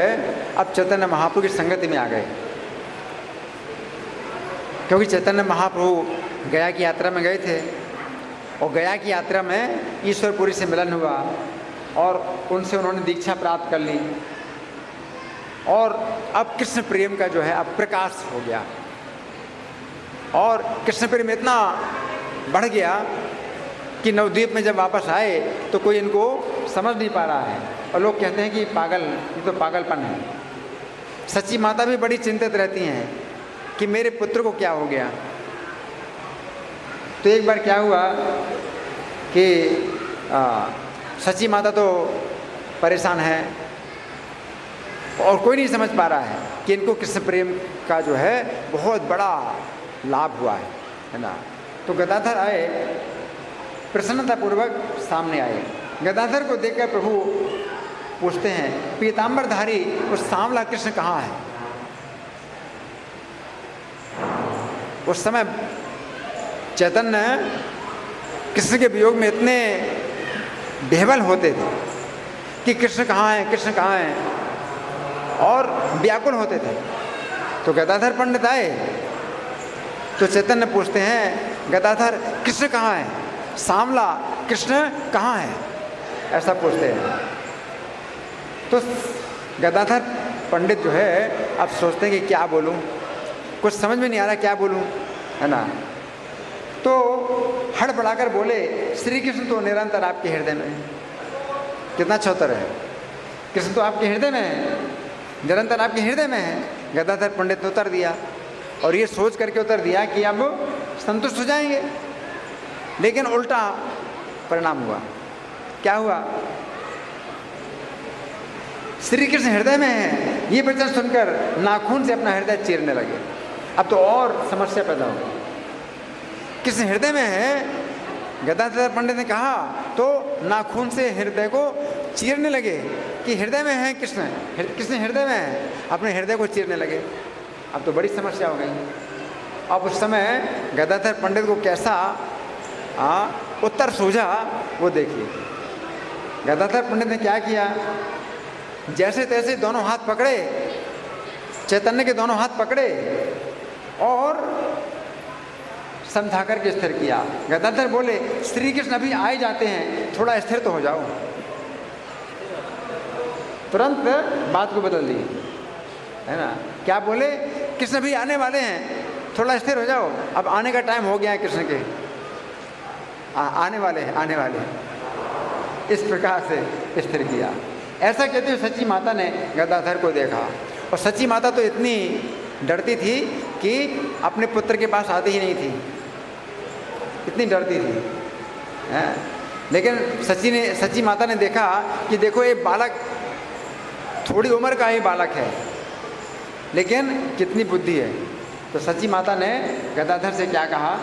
अब चैतन्य महाप्रभु की संगति में आ गए, क्योंकि चैतन्य महाप्रभु गया की यात्रा में गए थे, और गया की यात्रा में ईश्वरपुरी से मिलन हुआ और उनसे उन्होंने दीक्षा प्राप्त कर ली, और अब कृष्ण प्रेम का जो है अब प्रकाश हो गया, और कृष्ण प्रेम इतना बढ़ गया कि नवद्वीप में जब वापस आए तो कोई इनको समझ नहीं पा रहा है, और लोग कहते हैं कि पागल, ये तो पागलपन है। सच्ची माता भी बड़ी चिंतित रहती हैं कि मेरे पुत्र को क्या हो गया। तो एक बार क्या हुआ कि सच्ची माता तो परेशान है और कोई नहीं समझ पा रहा है कि इनको कृष्ण प्रेम का जो है बहुत बड़ा लाभ हुआ है ना। तो गदाधर आए, प्रसन्नतापूर्वक सामने आए। गदाधर को देखकर प्रभु पूछते हैं, पीतांबरधारी उस सांवला कृष्ण कहाँ है। उस समय चैतन्य कृष्ण के वियोग में इतने बेहवल होते थे कि कृष्ण कहाँ है, कृष्ण कहाँ है, और व्याकुल होते थे। तो गदाधर पंडित आए तो चैतन्य पूछते हैं, गदाधर कृष्ण कहाँ है, सांवला कृष्ण कहाँ है, ऐसा पूछते हैं। तो गदाधर पंडित जो है अब सोचते हैं कि क्या बोलूं, कुछ समझ में नहीं आ रहा क्या बोलूं, है ना। तो हड़बड़ाकर बोले, श्री कृष्ण तो निरंतर आपके हृदय में है। कितना चौतर है, कृष्ण तो आपके हृदय में है, निरंतर आपके हृदय में है। गदाधर पंडित ने उत्तर दिया और ये सोच करके उत्तर दिया कि अब संतुष्ट हो जाएंगे, लेकिन उल्टा परिणाम हुआ। क्या हुआ? श्री कृष्ण हृदय में है ये वचन सुनकर नाखून से अपना हृदय चीरने लगे। अब तो और समस्या पैदा हो गई। कृष्ण हृदय में है, गदाधर पंडित ने कहा तो नाखून से हृदय को चीरने लगे कि हृदय में है कृष्ण, कृष्ण हृदय में है, अपने हृदय को चीरने लगे। अब तो बड़ी समस्या हो गई। अब उस समय गदाधर पंडित को कैसा उत्तर सूझा वो देखिए। गदाधर पंडित ने क्या किया? जैसे तैसे दोनों हाथ पकड़े, चैतन्य के दोनों हाथ पकड़े और समझा करके स्थिर किया। गदाधर बोले, श्री कृष्ण अभी आए जाते हैं, थोड़ा स्थिर तो हो जाओ। तुरंत बात को बदल दी, है ना। क्या बोले? कृष्ण अभी आने वाले हैं, थोड़ा स्थिर हो जाओ, अब आने का टाइम हो गया है कृष्ण के, आने वाले हैं, आने वाले हैं। इस प्रकार से स्थिर किया। ऐसा कहते हुए सच्ची माता ने गदाधर को देखा, और सच्ची माता तो इतनी डरती थी कि अपने पुत्र के पास आती ही नहीं थी, इतनी डरती थी, है? लेकिन सच्ची माता ने देखा कि देखो ये बालक थोड़ी उम्र का ही बालक है, लेकिन कितनी बुद्धि है। तो सच्ची माता ने गदाधर से क्या कहा?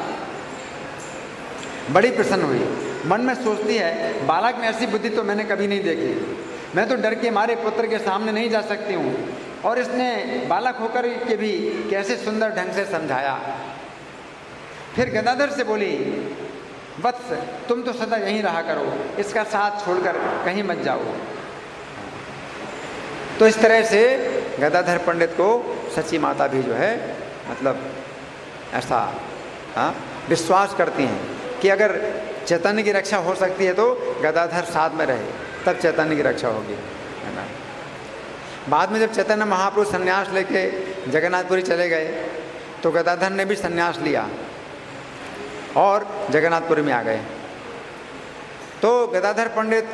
बड़ी प्रसन्न हुई, मन में सोचती है बालक में ऐसी बुद्धि तो मैंने कभी नहीं देखी, मैं तो डर के मारे पुत्र के सामने नहीं जा सकती हूँ, और इसने बालक होकर के भी कैसे सुंदर ढंग से समझाया। फिर गदाधर से बोली, वत्स तुम तो सदा यहीं रहा करो, इसका साथ छोड़कर कहीं मत जाओ। तो इस तरह से गदाधर पंडित को सच्ची माता भी जो है मतलब ऐसा विश्वास करती हैं कि अगर चैतन्य की रक्षा हो सकती है तो गदाधर साथ में रहे, तब चैतन्य की रक्षा होगी, है ना। बाद में जब चैतन्य महाप्रभु संन्यास लेके जगन्नाथपुरी चले गए तो गदाधर ने भी संन्यास लिया और जगन्नाथपुरी में आ गए। तो गदाधर पंडित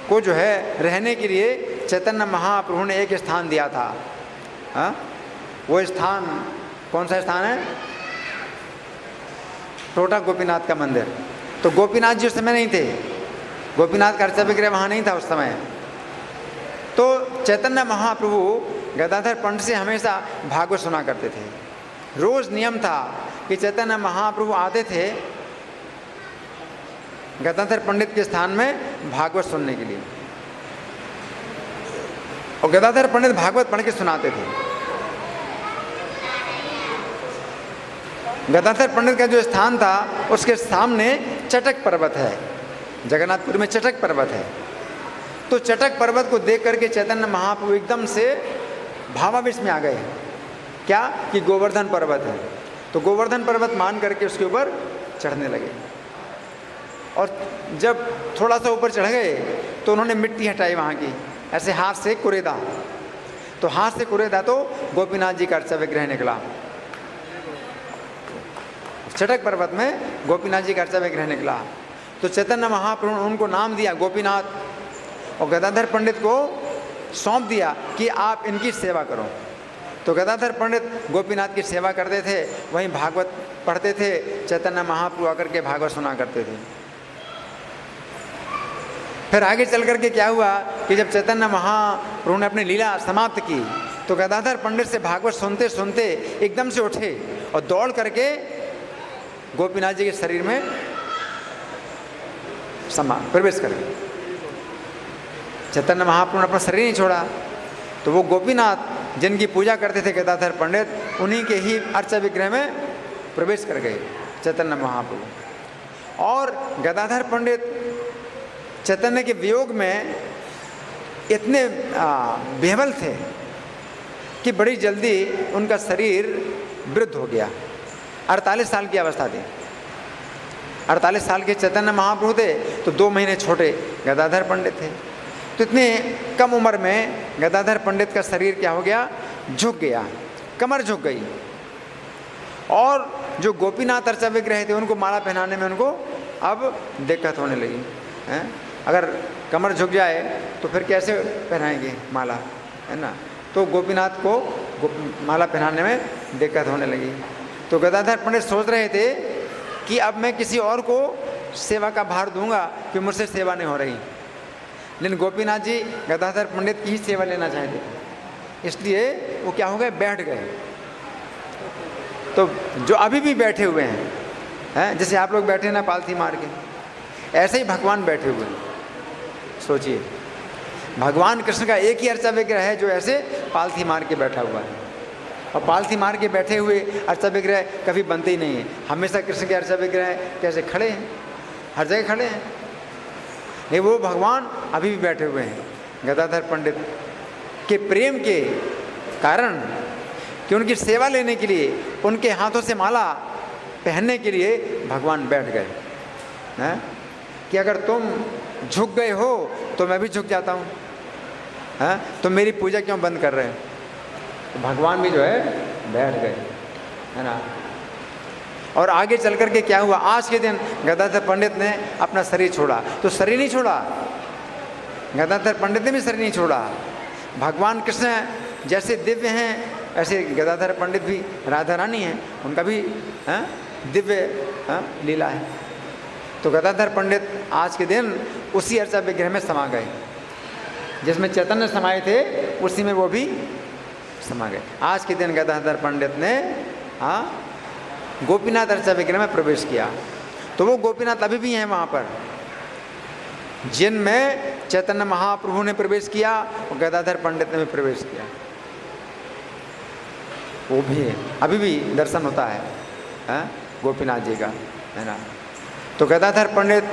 को जो है रहने के लिए चैतन्य महाप्रभु ने एक स्थान दिया था। वो स्थान कौन सा स्थान है? टोटा गोपीनाथ का मंदिर। तो गोपीनाथ जी उस समय नहीं थे, गोपीनाथ का अर्चा विग्रह वहाँ नहीं था उस समय। तो चैतन्य महाप्रभु गदाधर पंडित से हमेशा भागवत सुना करते थे। रोज नियम था कि चैतन्य महाप्रभु आते थे गदाधर पंडित के स्थान में भागवत सुनने के लिए, और गदाधर पंडित भागवत पढ़ के सुनाते थे। गदाधर पंडित का जो स्थान था उसके सामने चटक पर्वत है, जगन्नाथपुर में चटक पर्वत है। तो चटक पर्वत को देख करके चैतन्य महाप्रभु एकदम से भावावेश में आ गए। क्या कि गोवर्धन पर्वत है, तो गोवर्धन पर्वत मान करके उसके ऊपर चढ़ने लगे। और जब थोड़ा सा ऊपर चढ़ गए तो उन्होंने मिट्टी हटाई वहाँ की, ऐसे हाथ से कुरेदा। तो हाथ से कुरेदा तो गोपीनाथ जी का अर्चा विग्रह निकला। चटक पर्वत में गोपीनाथ जी का अर्चा विग्रह निकला। तो चैतन्य महाप्रभु ने उनको नाम दिया गोपीनाथ, और गदाधर पंडित को सौंप दिया कि आप इनकी सेवा करो। तो गदाधर पंडित गोपीनाथ की सेवा करते थे, वहीं भागवत पढ़ते थे, चैतन्य महाप्रभु आकर के भागवत सुना करते थे। फिर आगे चल करके क्या हुआ कि जब चैतन्य महाप्रभु ने अपनी लीला समाप्त की तो गदाधर पंडित से भागवत सुनते सुनते एकदम से उठे और दौड़ करके गोपीनाथ जी के शरीर में प्रवेश कर गए। चैतन्य महाप्रभु ने अपना शरीर नहीं छोड़ा, तो वो गोपीनाथ जिनकी पूजा करते थे गदाधर पंडित, उन्हीं के ही अर्चा विग्रह में प्रवेश कर गए चैतन्य महाप्रभु। और गदाधर पंडित चैतन्य के वियोग में इतने बेहबल थे कि बड़ी जल्दी उनका शरीर वृद्ध हो गया। 48 साल की अवस्था थी। 48 साल के चैतन्य महाप्रभु थे तो 2 महीने छोटे गदाधर पंडित थे। तो इतने कम उम्र में गदाधर पंडित का शरीर क्या हो गया? झुक गया, कमर झुक गई। और जो गोपीनाथ अर्चा विग्रह थे उनको माला पहनाने में उनको अब दिक्कत होने लगी है। अगर कमर झुक जाए तो फिर कैसे पहनाएंगे माला, है ना। तो गोपीनाथ को माला पहनाने में दिक्कत होने लगी। तो गदाधर पंडित सोच रहे थे कि अब मैं किसी और को सेवा का भार दूंगा कि मुझसे सेवा नहीं हो रही। लेकिन गोपीनाथ जी गदाधर पंडित की ही सेवा लेना चाहते थे, इसलिए वो क्या हो गए, बैठ गए। तो जो अभी भी बैठे हुए हैं, जैसे आप लोग बैठे ना पालथी मार के, ऐसे ही भगवान बैठे हुए हैं। सोचिए, भगवान कृष्ण का एक ही अर्चा विग्रह है जो ऐसे पालथी मार के बैठा हुआ है। और पालथी मार के बैठे हुए अर्चा विग्रह कभी बनते ही नहीं है। हमेशा कृष्ण के अर्चा विग्रह कैसे खड़े हैं, हर जगह खड़े हैं। नहीं, वो भगवान अभी भी बैठे हुए हैं। गदाधर पंडित के प्रेम के कारण, कि उनकी सेवा लेने के लिए, उनके हाथों से माला पहनने के लिए भगवान बैठ गए हैं। कि अगर तुम झुक गए हो तो मैं भी झुक जाता हूँ, हैं, तो मेरी पूजा क्यों बंद कर रहे हो। तो भगवान भी जो है बैठ गए, है ना। और आगे चल कर के क्या हुआ, आज के दिन गदाधर पंडित ने अपना शरीर छोड़ा। तो शरीर नहीं छोड़ा, गदाधर पंडित ने भी शरीर नहीं छोड़ा। भगवान कृष्ण जैसे दिव्य हैं ऐसे गदाधर पंडित भी राधा रानी हैं, उनका भी दिव्य लीला है। तो गदाधर पंडित आज के दिन उसी अर्चा विग्रह में समा गए, जिसमें चैतन्य समाये थे उसी में वो भी समा गए। आज के दिन गदाधर पंडित ने गोपीनाथ अर्चा विग्रह में प्रवेश किया। तो वो गोपीनाथ अभी भी हैं वहाँ पर, जिनमें चैतन्य महाप्रभु ने प्रवेश किया और गदाधर पंडित ने भी प्रवेश किया। वो भी है, अभी भी दर्शन होता है गोपीनाथ जी का, है ना। तो गदाधर पंडित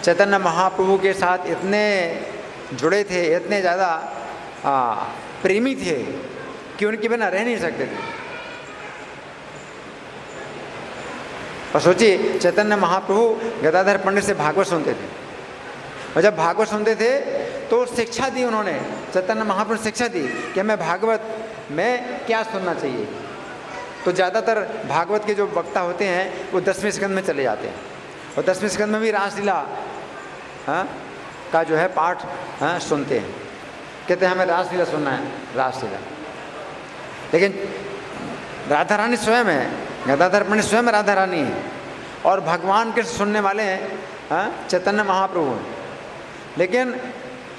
चैतन्य महाप्रभु के साथ इतने जुड़े थे, इतने ज़्यादा प्रेमी थे कि उनके बिना रह नहीं सकते थे। और सोचिए, चैतन्य महाप्रभु गदाधर पंडित से भागवत सुनते थे, और जब भागवत सुनते थे तो शिक्षा दी उन्होंने, चैतन्य महाप्रभु शिक्षा दी कि हमें भागवत में क्या सुनना चाहिए। तो ज़्यादातर भागवत के जो वक्ता होते हैं वो 10वें स्कंद में चले जाते हैं, और 10वें स्कंद में भी रासलीला का जो है पाठ सुनते हैं। कहते हैं हमें रासलीला सुनना है, रासलीला। लेकिन राधा रानी स्वयं है, गदाधर पंडित स्वयं राधा रानी है, और भगवान के सुनने वाले हैं चैतन्य महाप्रभु हैं। लेकिन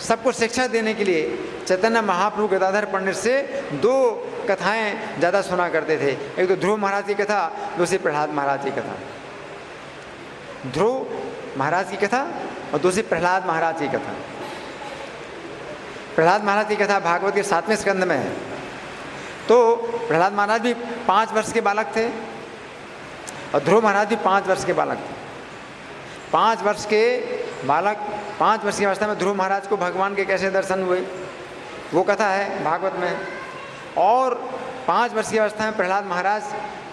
सबको शिक्षा देने के लिए चैतन्य महाप्रभु गदाधर पंडित से 2 कथाएं ज़्यादा सुना करते थे। एक तो ध्रुव महाराज की कथा, दूसरी प्रहलाद महाराज की कथा। ध्रुव महाराज की कथा और दूसरी प्रहलाद महाराज की कथा। प्रहलाद महाराज की कथा भागवत के 7वें स्कंद में है। तो प्रहलाद महाराज भी 5 वर्ष के बालक थे और ध्रुव महाराज भी 5 वर्ष के बालक थे। 5 वर्ष के बालक, 5 वर्ष की अवस्था में ध्रुव महाराज को भगवान के कैसे दर्शन हुए, वो कथा है भागवत में। और 5 वर्ष की अवस्था में प्रहलाद महाराज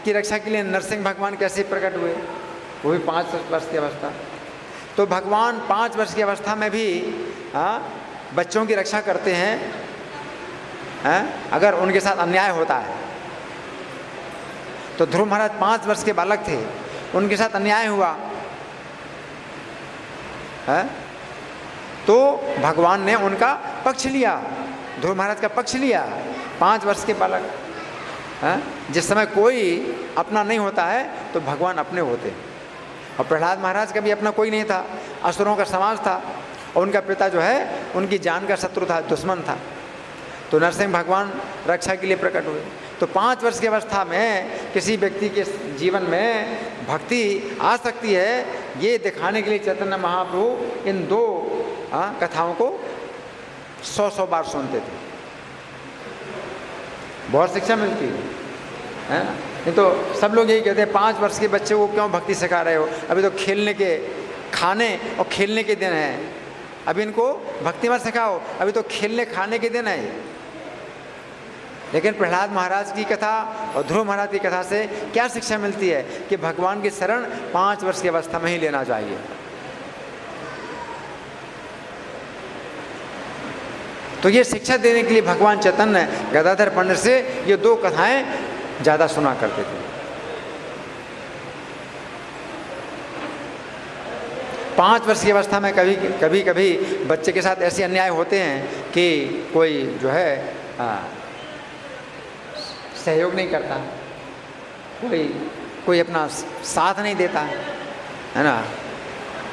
की रक्षा के लिए नरसिंह भगवान कैसे प्रकट हुए, वो भी 5 वर्ष की अवस्था। तो भगवान 5 वर्ष की अवस्था में भी बच्चों की रक्षा करते हैं, अगर उनके साथ अन्याय होता है। तो ध्रुव महाराज 5 वर्ष के बालक थे, उनके साथ अन्याय हुआ है, तो भगवान ने उनका पक्ष लिया, ध्रुव महाराज का पक्ष लिया। 5 वर्ष के बालक, जिस समय कोई अपना नहीं होता है तो भगवान अपने होते हैं। और प्रहलाद महाराज का भी अपना कोई नहीं था, असुरों का समाज था, और उनका पिता जो है उनकी जान का शत्रु था, दुश्मन था। तो नरसिंह भगवान रक्षा के लिए प्रकट हुए। तो 5 वर्ष की अवस्था में किसी व्यक्ति के जीवन में भक्ति आ सकती है, ये दिखाने के लिए चैतन्य महाप्रभु इन 2 कथाओं को 100 बार सुनते थे। बहुत शिक्षा मिलती है ना। नहीं तो सब लोग यही कहते हैं 5 वर्ष के बच्चे को क्यों भक्ति सिखा रहे हो, अभी तो खेलने के, खाने और खेलने के दिन हैं, अभी इनको भक्ति मत सिखाओ, अभी तो खेलने खाने के दिन है। लेकिन प्रहलाद महाराज की कथा और ध्रुव महाराज की कथा से क्या शिक्षा मिलती है कि भगवान की शरण 5 वर्ष की अवस्था में ही लेना चाहिए। तो ये शिक्षा देने के लिए भगवान चैतन्य गदाधर पंडित से ये 2 कथाएं ज़्यादा सुना करते थे। 5 वर्ष की अवस्था में कभी बच्चे के साथ ऐसे अन्याय होते हैं कि कोई जो है सहयोग नहीं करता, कोई अपना साथ नहीं देता, है ना।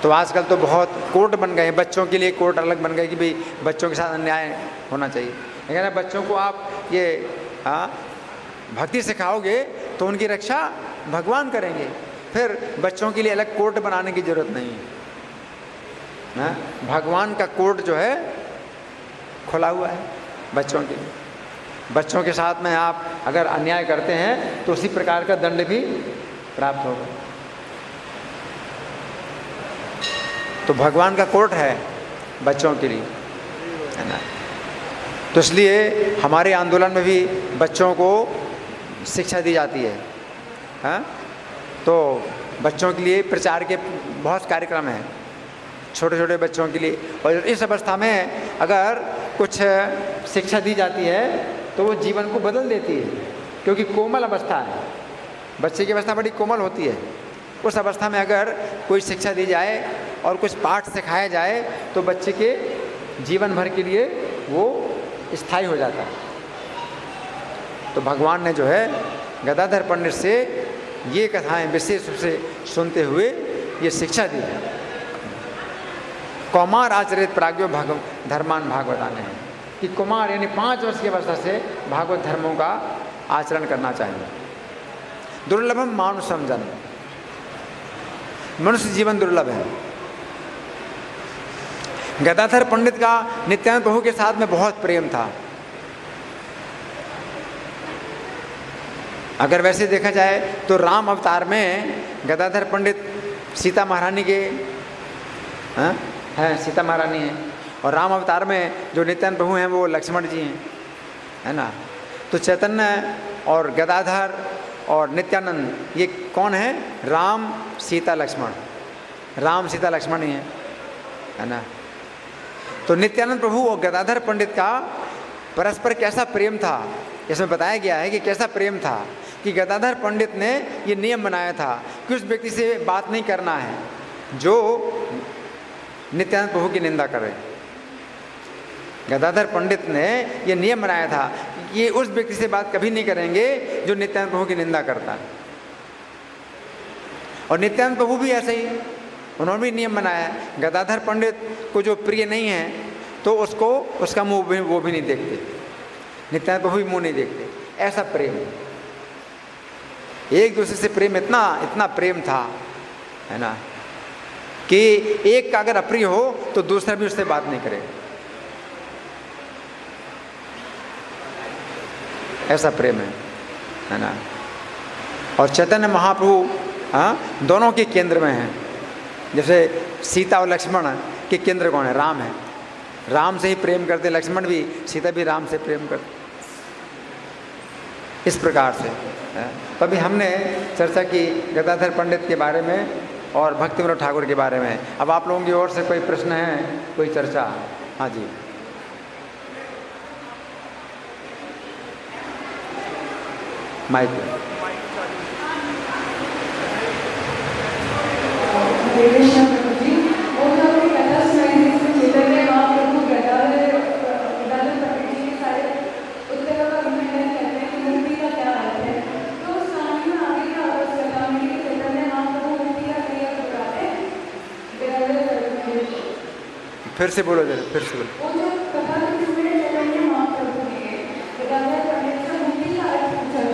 तो आजकल तो बहुत कोर्ट बन गए, बच्चों के लिए कोर्ट अलग बन गए कि भाई बच्चों के साथ अन्याय होना चाहिए। लेकिन बच्चों को आप ये भक्ति सिखाओगे तो उनकी रक्षा भगवान करेंगे, फिर बच्चों के लिए अलग कोर्ट बनाने की जरूरत नहीं है। भगवान का कोर्ट जो है खुला हुआ है बच्चों के लिए। बच्चों के साथ में आप अगर अन्याय करते हैं तो उसी प्रकार का दंड भी प्राप्त होगा। तो भगवान का कोर्ट है बच्चों के लिए, है ना। तो इसलिए हमारे आंदोलन में भी बच्चों को शिक्षा दी जाती है, हाँ। तो बच्चों के लिए प्रचार के बहुत कार्यक्रम हैं, छोटे छोटे बच्चों के लिए। और इस अवस्था में अगर कुछ शिक्षा दी जाती है तो वो जीवन को बदल देती है, क्योंकि कोमल अवस्था है, बच्चे की अवस्था बड़ी कोमल होती है। उस अवस्था में अगर कोई शिक्षा दी जाए और कुछ पाठ सिखाया जाए तो बच्चे के जीवन भर के लिए वो स्थायी हो जाता है। तो भगवान ने जो है गदाधर पंडित से ये कथाएं विशेष रूप से सुनते हुए ये शिक्षा दी है। कौमार आचरित प्राज्ञो धर्मान भागवताने हैं कि कुमार यानी 5 वर्ष की अवस्था से भागवत धर्मों का आचरण करना चाहिए। दुर्लभम मानुषम जन्म, मनुष्य जीवन दुर्लभ है। गदाधर पंडित का नित्यानंद प्रभु के साथ में बहुत प्रेम था। अगर वैसे देखा जाए तो राम अवतार में गदाधर पंडित सीता महारानी के हैं, सीता महारानी है, और राम अवतार में जो नित्यानंद प्रभु हैं वो लक्ष्मण जी हैं, है ना। तो चैतन्य और गदाधर और नित्यानंद ये कौन है? राम सीता लक्ष्मण, राम सीता लक्ष्मण ही है ना। तो नित्यानंद प्रभु और गदाधर पंडित का परस्पर कैसा प्रेम था इसमें बताया गया है कि कैसा प्रेम था कि गदाधर पंडित ने ये नियम बनाया था कि उस व्यक्ति से बात नहीं करना है जो नित्यानंद प्रभु की निंदा करे। गदाधर पंडित ने ये नियम बनाया था कि ये उस व्यक्ति से बात कभी नहीं करेंगे जो नित्यानंद प्रभु की निंदा करता है। और नित्यानंद प्रभु भी ऐसे ही, उन्होंने भी नियम बनाया है। गदाधर पंडित को जो प्रिय नहीं है तो उसको उसका मुंह वो भी नहीं देखते, नित्यानंद प्रभु भी मुंह नहीं देखते। ऐसा प्रेम, एक दूसरे से प्रेम, इतना प्रेम था, है ना, कि एक का अगर अप्रिय हो तो दूसरा भी उससे बात नहीं करेगा। ऐसा प्रेम है ना। और चैतन्य महाप्रभु दोनों के केंद्र में हैं। जैसे सीता और लक्ष्मण के केंद्र कौन है? राम है। राम से ही प्रेम करते, लक्ष्मण भी, सीता भी राम से प्रेम करते। इस प्रकार से तो अभी हमने चर्चा की गदाधर पंडित के बारे में और भक्ति विनोद ठाकुर के बारे में। अब आप लोगों की ओर से कोई प्रश्न है, कोई चर्चा? हाँ जी, माइक पे। फिर से बोलो जरा, फिर से बोलो।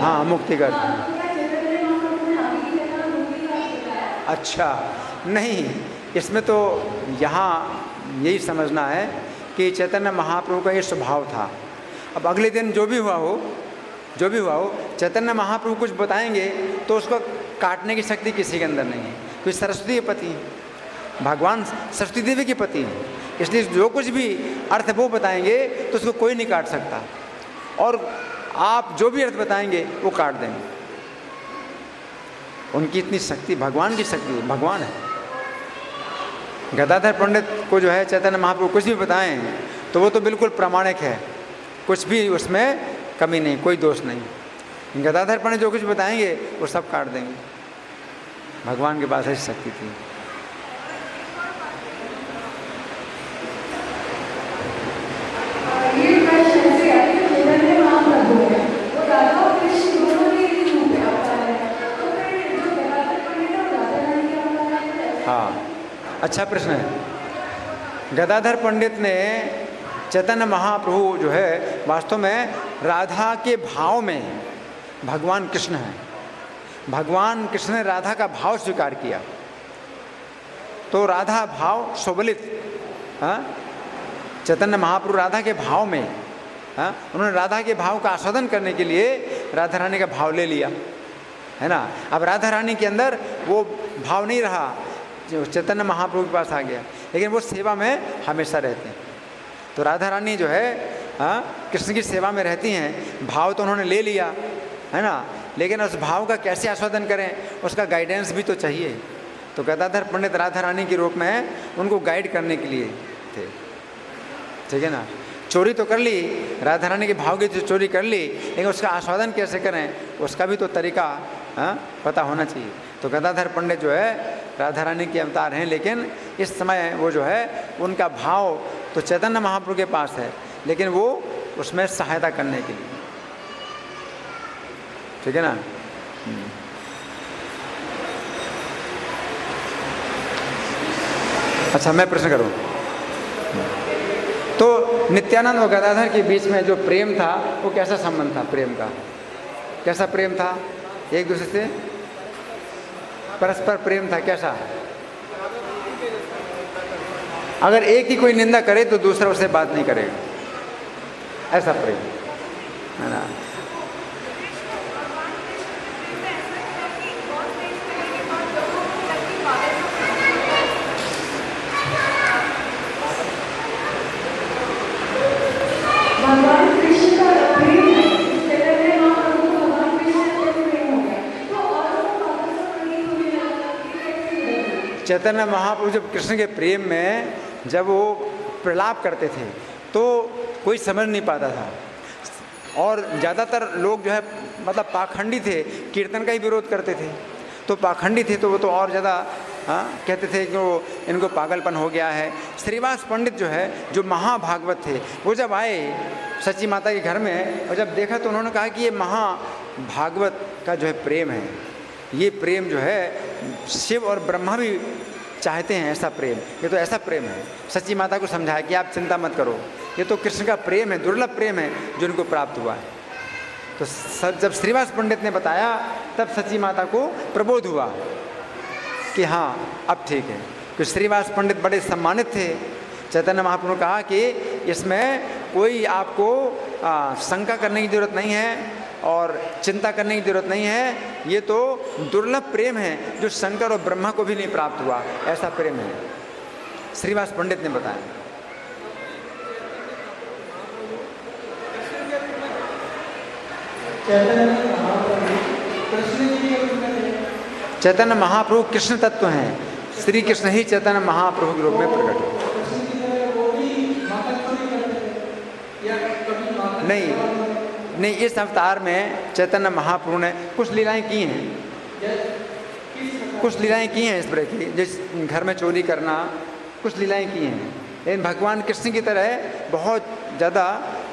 हाँ, मुक्ति का। अच्छा, नहीं, इसमें तो यहाँ यही समझना है कि चैतन्य महाप्रभु का ये स्वभाव था। अब अगले दिन जो भी हुआ हो, चैतन्य महाप्रभु कुछ बताएंगे तो उसको काटने की शक्ति किसी के अंदर नहीं है, क्योंकि सरस्वती के पति, भगवान सरस्वती देवी के पति हैं। इसलिए जो कुछ भी अर्थ वो बताएंगे तो उसको कोई नहीं काट सकता, और आप जो भी अर्थ बताएंगे वो काट देंगे। उनकी इतनी शक्ति, भगवान की शक्ति, भगवान है। गदाधर पंडित को जो है चैतन्य महाप्रभु कुछ भी बताएं तो वो तो बिल्कुल प्रामाणिक है, कुछ भी उसमें कमी नहीं, कोई दोष नहीं। गदाधर पंडित जो कुछ बताएंगे वो सब काट देंगे। भगवान के पास ऐसी शक्ति थी। प्रश्न ऐसे है कि चैतन्य महाप्रभु है वो राधा और कृष्ण दोनों के ही रूप है अवतार है, तो फिर जो गदाधर पंडित है वो राधा रानी का अवतार है। हाँ, अच्छा प्रश्न है। गदाधर पंडित ने चैतन्य महाप्रभु जो है वास्तव में राधा के भाव में भगवान कृष्ण हैं। भगवान कृष्ण ने राधा का भाव स्वीकार किया, तो राधा भाव सुबलित, चैतन्य महाप्रभु राधा के भाव में, उन्होंने राधा के भाव का आस्वादन करने के लिए राधा रानी का भाव ले लिया, है ना। अब राधा रानी के अंदर वो भाव नहीं रहा जो चैतन्य महाप्रभु के पास आ गया, लेकिन वो सेवा में हमेशा रहते हैं। तो राधा रानी जो है कृष्ण की सेवा में रहती हैं, भाव तो उन्होंने ले लिया, है ना, लेकिन उस भाव का कैसे आस्वादन करें उसका गाइडेंस भी तो चाहिए। तो गदाधर पंडित राधा रानी के रूप में उनको गाइड करने के लिए थे, ठीक है ना। चोरी तो कर ली, राधा रानी के भाव की चोरी कर ली, लेकिन उसका आस्वादन कैसे करें उसका भी तो तरीका पता होना चाहिए। तो गदाधर पंडित जो है राधा रानी के अवतार हैं, लेकिन इस समय वो जो है उनका भाव तो चैतन्य महाप्रभु के पास है, लेकिन वो उसमें सहायता करने के लिए, ठीक है ना। अच्छा, मैं प्रश्न करूं तो नित्यानंद और गदाधर के बीच में जो प्रेम था वो कैसा संबंध था? प्रेम का कैसा प्रेम था? एक दूसरे से परस्पर प्रेम था कैसा? अगर एक ही कोई निंदा करे तो दूसरा उससे बात नहीं करेगा, ऐसा प्रेम, है ना। भगवान कृष्ण का प्रेम है, चैतन्य महाप्रभु को भगवान कृष्ण से प्रेम हो गया, तो और वो बातों से प्रेम होने लगा, ये कैसे? चैतन्य महाप्रभु जब कृष्ण के प्रेम में जब वो प्रलाप करते थे तो कोई समझ नहीं पाता था, और ज़्यादातर लोग जो है मतलब पाखंडी थे, कीर्तन का ही विरोध करते थे। तो पाखंडी थे तो वो तो और ज़्यादा कहते थे कि वो इनको पागलपन हो गया है। श्रीवास पंडित जो है जो महाभागवत थे, वो जब आए सची माता के घर में और जब देखा तो उन्होंने कहा कि ये महाभागवत का जो है प्रेम है, ये प्रेम जो है शिव और ब्रह्मा भी चाहते हैं, ऐसा प्रेम, ये तो ऐसा प्रेम है। सच्ची माता को समझाया कि आप चिंता मत करो, ये तो कृष्ण का प्रेम है, दुर्लभ प्रेम है जो इनको प्राप्त हुआ है। तो जब श्रीवास पंडित ने बताया तब सच्ची माता को प्रबोध हुआ कि हाँ अब ठीक है। तो श्रीवास पंडित बड़े सम्मानित थे। चैतन्य महाप्रभु ने कहा कि इसमें कोई आपको शंका करने की ज़रूरत नहीं है और चिंता करने की ज़रूरत नहीं है, ये तो दुर्लभ प्रेम है जो शंकर और ब्रह्मा को भी नहीं प्राप्त हुआ, ऐसा प्रेम है, श्रीवास पंडित ने बताया। चैतन्य महाप्रभु कृष्ण तत्व हैं, श्री कृष्ण ही चैतन्य महाप्रभु के रूप में प्रकट हुए। नहीं, इस अवतार में चैतन्य महाप्रभु ने कुछ लीलाएं की हैं, इस तरह की, जिस घर में चोरी करना, कुछ लीलाएं की हैं, लेकिन भगवान कृष्ण की तरह बहुत ज़्यादा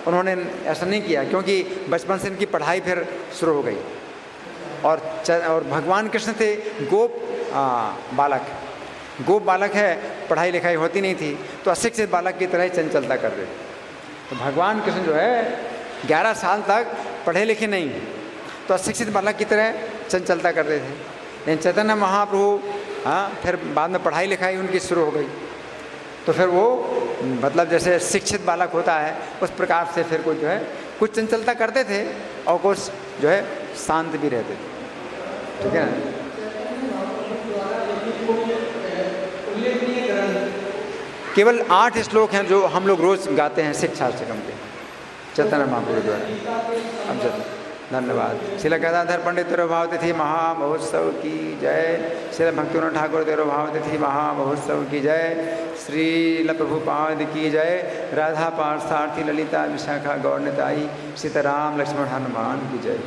उन्होंने ऐसा नहीं किया, क्योंकि बचपन से इनकी पढ़ाई फिर शुरू हो गई। और भगवान कृष्ण थे गोप बालक है, पढ़ाई लिखाई होती नहीं थी, तो अशिक्षित बालक की तरह ही चंचलता कर रहे। तो भगवान कृष्ण जो है 11 साल तक पढ़े लिखे नहीं, तो अशिक्षित बालक की तरह चंचलता करते थे। लेकिन चैतन्य महाप्रभु फिर बाद में पढ़ाई लिखाई उनकी शुरू हो गई, तो फिर वो मतलब जैसे शिक्षित बालक होता है उस प्रकार से फिर कुछ जो है कुछ चंचलता करते थे और कुछ जो है शांत भी रहते थे, ठीक है ना। केवल 8 श्लोक हैं जो हम लोग रोज गाते हैं शिक्षा शिखम के चैतन्य महाप्रभु द्वारा। अब धन्यवाद। श्रील गदाधर पंडित तिरुभाव तिथि महामहोत्सव की जय। श्रील भक्तिविनोद ठाकुर तिरुभाव तिथि महामहोत्सव की जय। श्रील प्रभुपाद की जय। राधा पार्थसारथी ललिता विशाखा गौर निताई सीताराम लक्ष्मण हनुमान की जय।